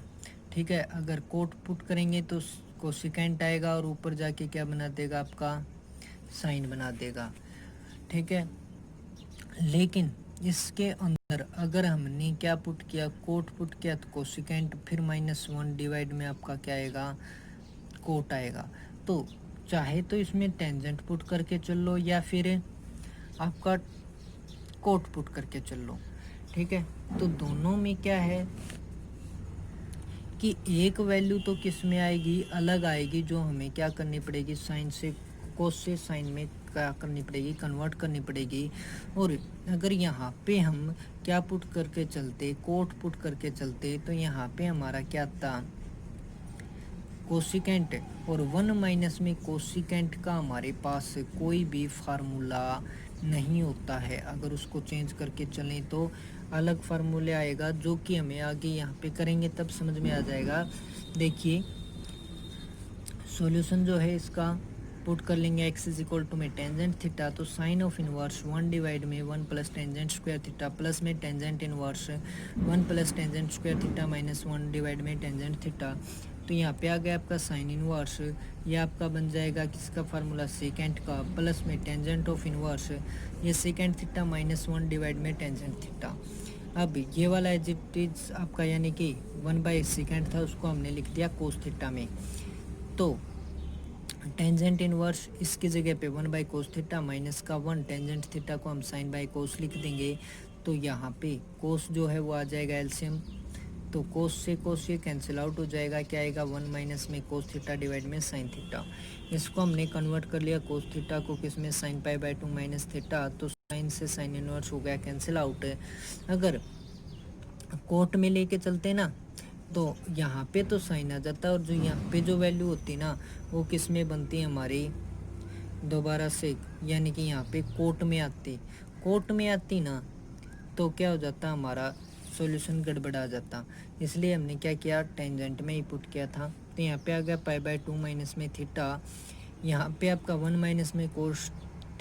Speaker 1: ठीक है, अगर कोट पुट करेंगे तो कोसिकेंट आएगा और ऊपर जाके क्या बना देगा, आपका साइन बना देगा। ठीक है, लेकिन इसके अंदर अगर हमने क्या पुट किया, कोट पुट किया, तो कोसिकेंट फिर -1 डिवाइड में आपका क्या आएगा, कोट आएगा। तो चाहे तो इसमें टेंजेंट पुट करके चल लो या फिर आपका कोट पुट करके चल लो। ठीक है, तो दोनों में क्या है कि एक वैल्यू तो किस में आएगी, अलग आएगी, जो हमें क्या करनी पड़ेगी, साइन से कोस से साइन में क्या करनी पड़ेगी, कन्वर्ट करनी पड़ेगी। और अगर यहाँ पे हम क्या पुट करके चलते, कोट पुट करके चलते, तो यहाँ पे हमारा क्या था, कोसिकेंट, और 1 माइनस में कोसिकेंट का हमारे पास कोई भी फार्मूला नहीं होता है। अगर उसको चेंज करके चलें तो अलग फार्मूले आएगा, जो कि हमें आगे यहाँ पे करेंगे तब समझ में आ जाएगा। देखिए सॉल्यूशन जो है इसका पुट कर लेंगे, x इज इक्वल टू में टेंजेंट थीटा, तो साइन ऑफ इनवर्स 1 डिवाइड में 1 plus tangent square theta plus में tangent inverse 1 plus tangent square theta minus 1 divide में टेंजेंट थीटा। तो यहाँ पे आ गया आपका साइन इनवर्स, ये आपका बन जाएगा किसका फार्मूला, सेकेंड का, प्लस में टेंजेंट ऑफ इनवर्स, ये सेकेंड थीटा माइनस 1 डिवाइड में टेंजेंट थीटा। अब ये वाला एज इट इज आपका, यानी कि 1 बाई सेकेंड था, उसको हमने लिख दिया कोस थीटा में। तो टेंजेंट इनवर्स इसकी जगह पे 1 बाई कोस थीटा माइनस का 1, टेंजेंट थीटा को हम साइन बाई कोस लिख देंगे। तो यहाँ पे कोस जो है वो आ जाएगा एलसीएम, तो कोस से कोस ये कैंसिल आउट हो जाएगा, क्या आएगा, 1 माइनस में कोस थीटा डिवाइड में साइन थीटा। इसको हमने कन्वर्ट कर लिया कोस थीटा को किस में, sine pi by 2 minus theta, तो साइन से साइन इनवर्स हो गया कैंसिल आउट। अगर कोट में लेके चलते ना, तो यहाँ पे तो साइन आ जाता है, और जो यहाँ पे जो वैल्यू होती ना वो किस में बनती है हमारी, दोबारा से, यानी कि यहाँ पे कोट में आती, कोट में आती ना, तो क्या हो जाता हमारा सॉल्यूशन गड़बड़ा जाता। इसलिए हमने क्या किया, टेंजेंट में ही पुट किया था। तो यहाँ पे आ गया पाई बाय 2 माइनस में थीटा, यहाँ पे आपका 1 माइनस में कोस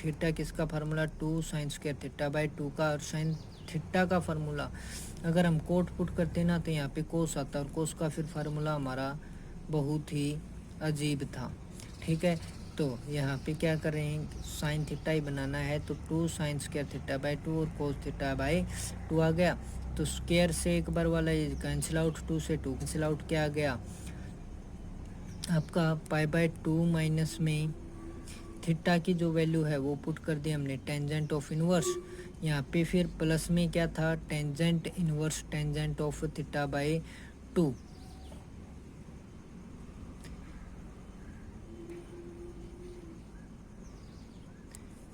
Speaker 1: थीटा किसका formula, 2 sine square theta by 2 का, और साइन थीटा का फार्मूला अगर हम कोट पुट करते ना तो यहाँ पे कोस आता, और कोस का फिर फार्मूला हमारा बहुत ही अजीब था। ठीक है, तो यहाँ पे क्या कर रहे हैं, साइन थीटा ही बनाना है, तो 2 साइन स्क्वायर थीटा बाई 2 और कोस थीटा बाई 2 आ गया। तो स्क्वायर से एक बार वाला ये कैंसिल आउट, 2 से 2 कैंसिल आउट, क्या आ गया आपका पाई बाय 2 माइनस में थीटा की जो वैल्यू है वो पुट कर दी हमने, टेंजेंट ऑफ इनवर्स, यहाँ पे फिर प्लस में क्या था, tangent inverse tangent of theta by 2।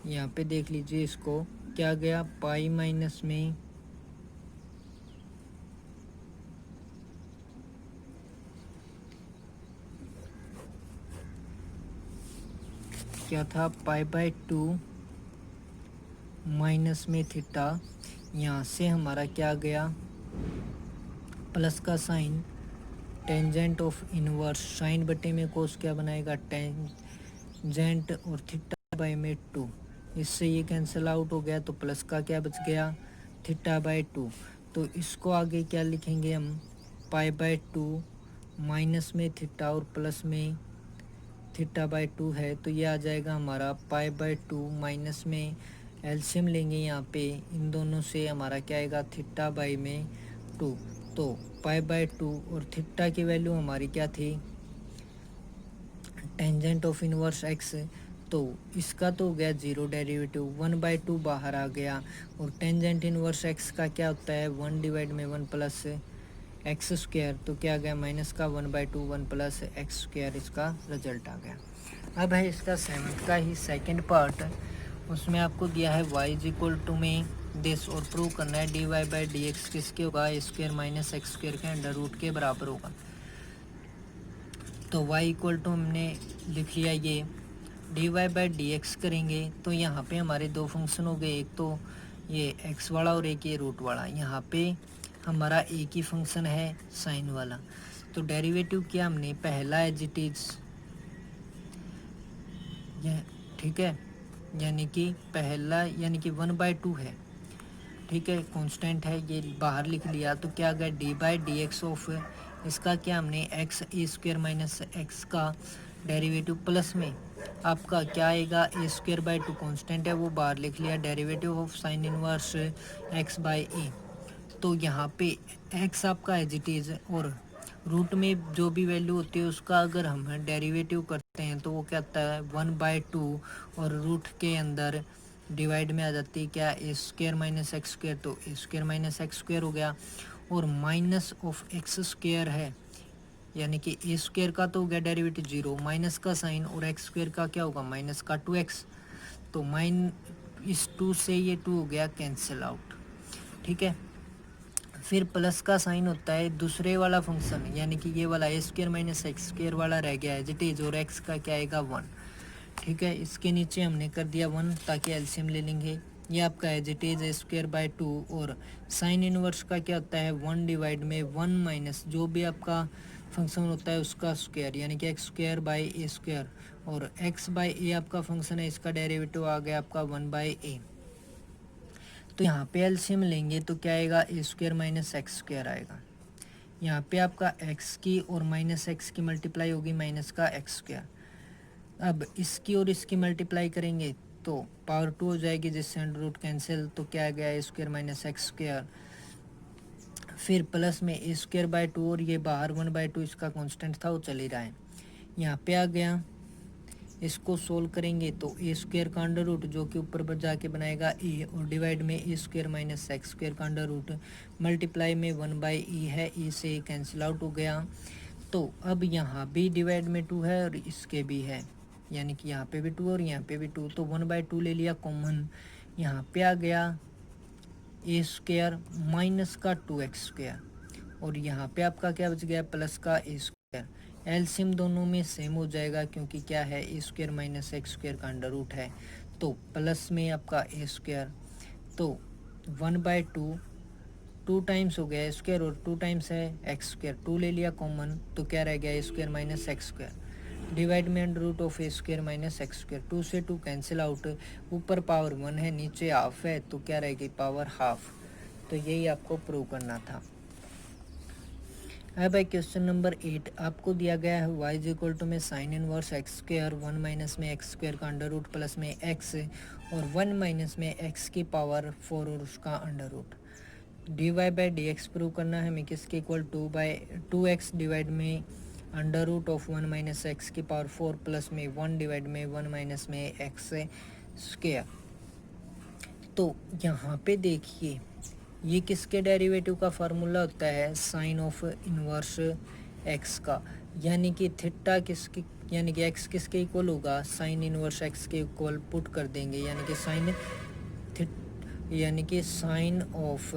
Speaker 1: यहाँ पे देख लीजिए इसको, क्या गया, पाई माइनस में क्या था, पाई बाय 2 माइनस में थीटा। यहाँ से हमारा क्या गया, प्लस का sine, tangent of inverse sine बटे में कोस क्या बनाएगा, टेंजेंट और थीटा बाय में 2। इससे ये कैंसिल आउट हो गया, तो प्लस का क्या बच गया, थीटा बाय 2। तो इसको आगे क्या लिखेंगे हम, पाई बाय 2 माइनस में थीटा और प्लस में थीटा बाय 2 है, तो ये आ जाएगा हमारा पाई बाय 2 माइनस में एलसीएम लेंगे यहाँ पे, इन दोनों से हमारा क्या आएगा, थीटा बाय में 2। तो पाई बाय 2 और थीटा की वैल्यू हमारी क्या थी, टेंजेंट ऑफ इनवर्स एक्स। तो इसका तो हो गया जीरो डेरिवेटिव, 1/2 बाहर आ गया, और टेंजेंट इनवर्स एक्स का क्या होता है, 1 डिवाइड में 1 प्लस एक्स स्क्वायर। तो क्या आ गया, माइनस का 1/2 1 प्लस एक्स स्क्वायर, इसका रिजल्ट आ गया। अब है इसका 7th का ही सेकंड पार्ट, उसमें आपको दिया है y इज इक्वल टू में दिस, और प्रूव करना है dy बाई डी एक्स किसके होगा, ए स्क्वायर माइनस एक्स स्क्वायर के अंडर रूट के बराबर होगा। तो y इक्वल टू हमने लिख लिया, ये dy बाई डी एक्स करेंगे तो यहाँ पे हमारे दो फंक्शन हो गए, एक तो ये x वाला और एक ये रूट वाला। यहाँ पे हमारा एक ही फंक्शन है साइन वाला, तो डेरिवेटिव किया हमने पहला एज इट इज, ठीक है, यानी कि पहला यानी कि 1/2 है, ठीक है, कांस्टेंट है, ये बाहर लिख लिया। तो क्या गया, D by D x of इसका क्या हमने एक्स ए स्क्वायर माइनस एक्स का डेरिवेटिव प्लस में आपका क्या आएगा, ए स्क्वायर बाई 2 कॉन्स्टेंट है वो बाहर लिख लिया, derivative of sine inverse X by A. तो यहाँ पे एक्स आपका एज इट इज़, और रूट में जो भी वैल्यू होती है उसका अगर हम डेरिवेटिव करते हैं तो वो क्या आता है 1/2, और रूट के अंदर डिवाइड में आ जाती है क्या, ए स्क्वायर माइनस एक्स स्क्वायर, तो A square minus x square हो गया, और माइनस ऑफ एक्स स्क्वायर है, यानी कि ए स्क्वायर का तो हो गया डेरिवेटिव 0, माइनस का साइन, और एक्स स्क्वायर का क्या होगा, माइनस का 2x। तो इस 2 से ये 2 हो गया कैंसिल आउट, ठीक है। फिर प्लस का साइन होता है दूसरे वाला फंक्शन, यानी कि ये वाला ए स्क्वायर माइनस एक्स स्क्वायर वाला रह गया एज इट इज, और एक्स का क्या आएगा 1, ठीक है। इसके नीचे हमने कर दिया 1 ताकि एलसीएम ले लेंगे, ये आपका as it is a square by 2, और साइन इनवर्स का क्या होता है 1 डिवाइड में 1 माइनस जो भी आपका फंक्शन होता है उसका स्क्वायर, यानी कि x square by A square, और एक्स बाई ए आपका फंक्शन है, इसका डेरिवेटिव आ गया आपका 1/a। तो यहाँ पे एलसीएम लेंगे तो क्या आएगा, A square minus x square आएगा। यहाँ पे आपका एक्स की और माइनस एक्स की मल्टीप्लाई होगी, माइनस का एक्स स्क्वायर। अब इसकी और इसकी मल्टीप्लाई करेंगे तो पावर 2 हो जाएगी, जिससे अंडर रूट कैंसिल, तो क्या आ गया, A square minus x square. फिर प्लस में ए स्क्वायर बाय 2, और ये बाहर 1/2 इसका कांस्टेंट था वो चल ही रहा है। यहाँ पे आ गया, इसको सोल्व करेंगे तो ए स्क्वायर का अंडर रूट जो कि ऊपर पर जाके बनाएगा ए, और डिवाइड में a square minus x square का अंडर रूट, मल्टीप्लाई में 1/e है, ई से कैंसिल आउट हो गया। तो अब यहाँ भी डिवाइड में 2 है और इसके भी है, यानी कि यहाँ पे भी 2 और यहाँ पे भी 2, तो 1/2 ले लिया कॉमन। यहाँ पे आ गया ए स्क्वायर माइनस का 2x स्क्वायर, और यहाँ पे आपका क्या बच गया, प्लस का ए स्क्वायर। एलसीएम दोनों में सेम हो जाएगा, क्योंकि क्या है, a square minus x square का अंडर रूट है, तो प्लस में आपका ए स्क्वायर, तो 1/2 2 टाइम्स हो गया ए स्क्वायर, और 2 टाइम्स है एक्स स्क्वायर, 2 ले लिया कॉमन, तो क्या रह गया, A square minus x square, divide में under root of A square minus x square, 2 से 2 कैंसिल आउट, ऊपर पावर 1 है नीचे हाफ है, तो क्या रहेगी, पावर हाफ। तो यही आपको प्रूव करना था। अब भाई क्वेश्चन नंबर 8 आपको दिया गया है y इज इक्वल टू में sine inverse x square 1 minus में एक्स स्क्वायर का अंडर रूट प्लस में x, और 1 माइनस में x की पावर 4 और उसका under root. D Y by D x prove करना है हमें किसके इक्वल 2x डिवाइड में under root of 1 minus x की पावर 4 प्लस में 1 डिवाइड में 1 माइनस में एक्स स्क्वायर। तो यहाँ पे देखिए ये किसके डेरिवेटिव का फार्मूला होता है, साइन ऑफ इनवर्स एक्स का, यानी कि थीटा किसकी, यानी कि एक्स किसके इक्वल होगा, साइन इनवर्स एक्स के इक्वल पुट कर देंगे, यानी कि साइन यानी कि साइन ऑफ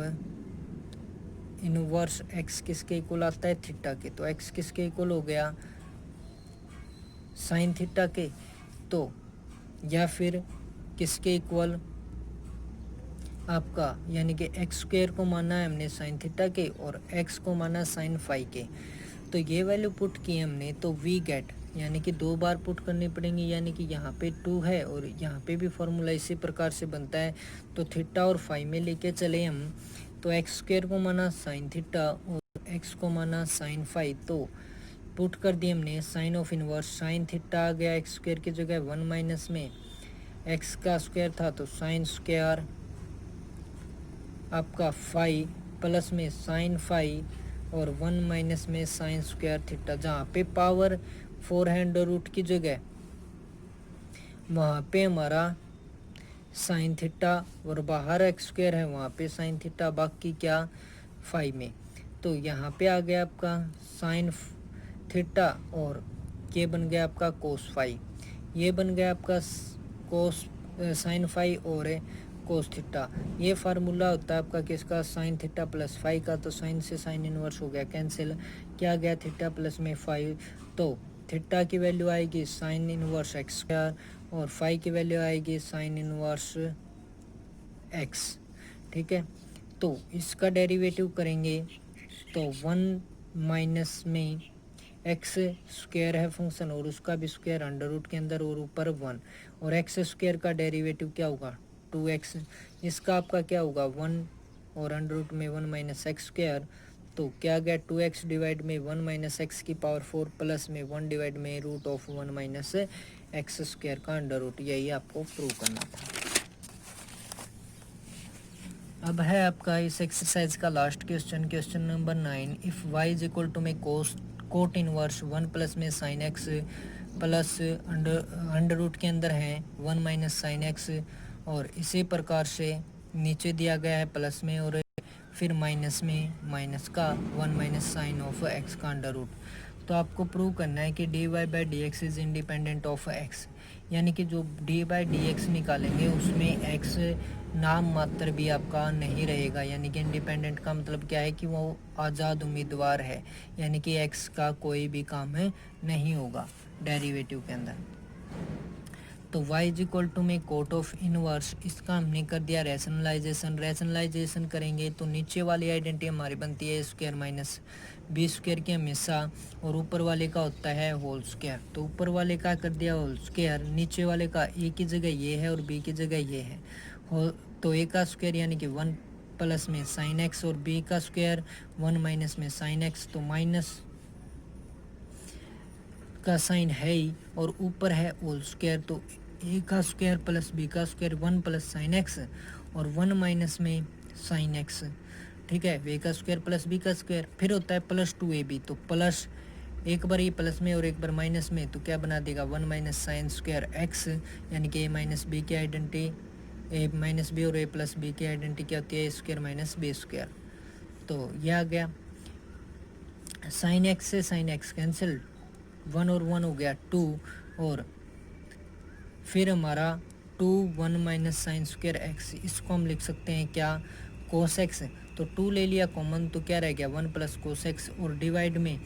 Speaker 1: इनवर्स एक्स किसके इक्वल आता है, थीटा के। तो एक्स किसके इक्वल हो गया, साइन थीटा के। तो या फिर किसके इक्वल आपका, यानी कि एक्स स्क्वायर को माना है हमने साइन थीटा के और एक्स को माना साइन फाई के। तो ये वैल्यू पुट की हमने, तो वी गेट, यानी कि 2 बार पुट करनी पड़ेंगी, यानी कि यहाँ पे 2 है और यहाँ पे भी फॉर्मूला इसी प्रकार से बनता है। तो थीटा और फाई में लेके चले हम, तो एक्स स्क्वायर को माना साइन थीटा और एक्स को माना साइन फाई। तो पुट कर दिए हमने sine of inverse, sine theta आ गया एक्स स्क्वायर की जगह 1 माइनस में एक्स का स्क्वायर था तो साइन स्क्वायर आपका फाई प्लस में साइन फाई और 1 माइनस में साइन स्क्वायर थीटा। जहाँ पे पावर 4 है अंडर रूट की जगह, वहाँ पे हमारा साइन थीटा और बाहर एक्स स्क्वायर है वहाँ पे साइन थीटा, बाकी क्या फाई में। तो यहाँ पे आ गया आपका साइन थीटा और ये बन गया आपका कोस फाई, ये बन गया आपका कोस साइन फाई और कोस थीटा। ये फार्मूला होता है आपका किसका, साइन थीटा प्लस फाई का। तो साइन से साइन इनवर्स हो गया कैंसिल, क्या गया थीटा प्लस में फाई। तो थीटा की वैल्यू आएगी साइन इनवर्स एक्स स्क्वायर और फाई की वैल्यू आएगी साइन इनवर्स एक्स। ठीक है, तो इसका डेरिवेटिव करेंगे तो 1 माइनस में एक्स स्क्वायर है फंक्शन और उसका भी स्क्वायर अंडर रूट के अंदर और ऊपर 1, और एक्स स्क्वायर का डेरिवेटिव क्या होगा 2x, इसका आपका क्या होगा 1 और अंडर रूट में 1 माइनस एक्स स्क्वायर। तो क्या गया 2x डिवाइड में 1 माइनस एक्स की पावर 4 प्लस में 1 डिवाइड में root of 1 minus x square का अंडर रूट। यही आपको प्रूव करना था। अब है आपका इस एक्सरसाइज का last question, question number 9। If y is equal to में कोट इनवर्स 1 प्लस में sine x plus under root के अंदर है 1 माइनस साइन एक्स, और इसी प्रकार से नीचे दिया गया है प्लस में और फिर माइनस में माइनस का 1 माइनस साइन ऑफ एक्स का अंडर रूट। तो आपको प्रूव करना है कि d Y by D x is independent of x, यानी कि जो डी बाई डी एक्स निकालेंगे उसमें एक्स नाम मात्र भी आपका नहीं रहेगा। यानी कि इंडिपेंडेंट का मतलब क्या है कि वो आज़ाद उम्मीदवार है, यानी कि एक्स का कोई भी काम नहीं होगा डेरिवेटिव के अंदर। तो y इज इक्वल टू में कोट ऑफ इनवर्स, इसका हमने कर दिया रैशनलाइजेशन। रैशनलाइजेशन करेंगे तो नीचे वाली आइडेंटिटी हमारी बनती है स्क्वायर माइनस बी स्क्वायर की हमेशा, और ऊपर वाले का होता है होल स्क्वायर। तो ऊपर वाले का कर दिया होल स्क्वायर, नीचे वाले का ए की जगह ये है और बी की जगह ये है। तो ए का स्क्वायर यानी कि 1 प्लस में साइन एक्स और बी का स्क्वायर 1 माइनस में साइन एक्स। तो माइनस का साइन है ही और ऊपर है होल स्क्वायर, तो ए का स्क्वायर प्लस बी का स्क्वायर 1 प्लस साइन एक्स और 1 माइनस में साइन एक्स। ठीक है, ए का स्क्वायर प्लस बी का स्क्वायर, फिर होता है प्लस 2ab। तो प्लस एक बार ये प्लस में और एक बार माइनस में, तो क्या बना देगा 1 माइनस साइन स्क्वायर एक्स, यानी कि ए माइनस बी की आइडेंटिटी, ए माइनस बी और ए प्लस बी की आइडेंटिटी क्या होती है a square minus B square. तो यह आ गया साइन एक्स से साइन एक्स कैंसिल, 1 और 1 हो गया 2, और फिर हमारा 2 1 माइनस साइन स्क्वायर एक्स, इसको हम लिख सकते हैं क्या कोस एक्स। तो 2 ले लिया कॉमन, तो क्या रह गया 1 प्लस कोस एक्स, और डिवाइड में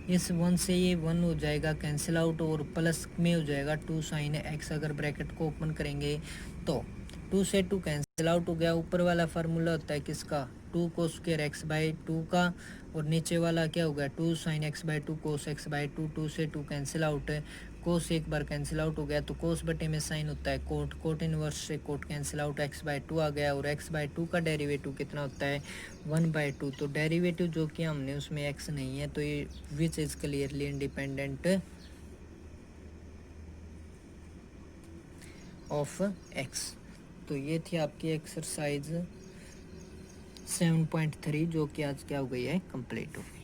Speaker 1: इस 1 से ये 1 हो जाएगा कैंसिल आउट, और प्लस में हो जाएगा 2 साइन एक्स। अगर ब्रैकेट को ओपन करेंगे तो 2 से 2 कैंसिल आउट हो गया। ऊपर वाला फार्मूला होता है किसका 2 कोस स्क्वायर एक्स बाई 2 का, और नीचे वाला क्या हो गया 2 sine x by 2 cos x by 2। 2 से 2 कैंसिल आउट है, कोस एक बार कैंसिल आउट हो गया, तो कोस बटे में साइन होता है कोट, कोट इनवर्स से cot cancel out, x by 2 आ गया, और एक्स बाई 2 का डेरिवेटिव कितना होता है 1 बाई 2। तो डेरिवेटिव जो कि हमने उसमें एक्स नहीं है, तो ये which is clearly independent of x. तो ये थी आपकी एक्सरसाइज 7.3 जो कि आज क्या हो गई है कंप्लीट हो गई।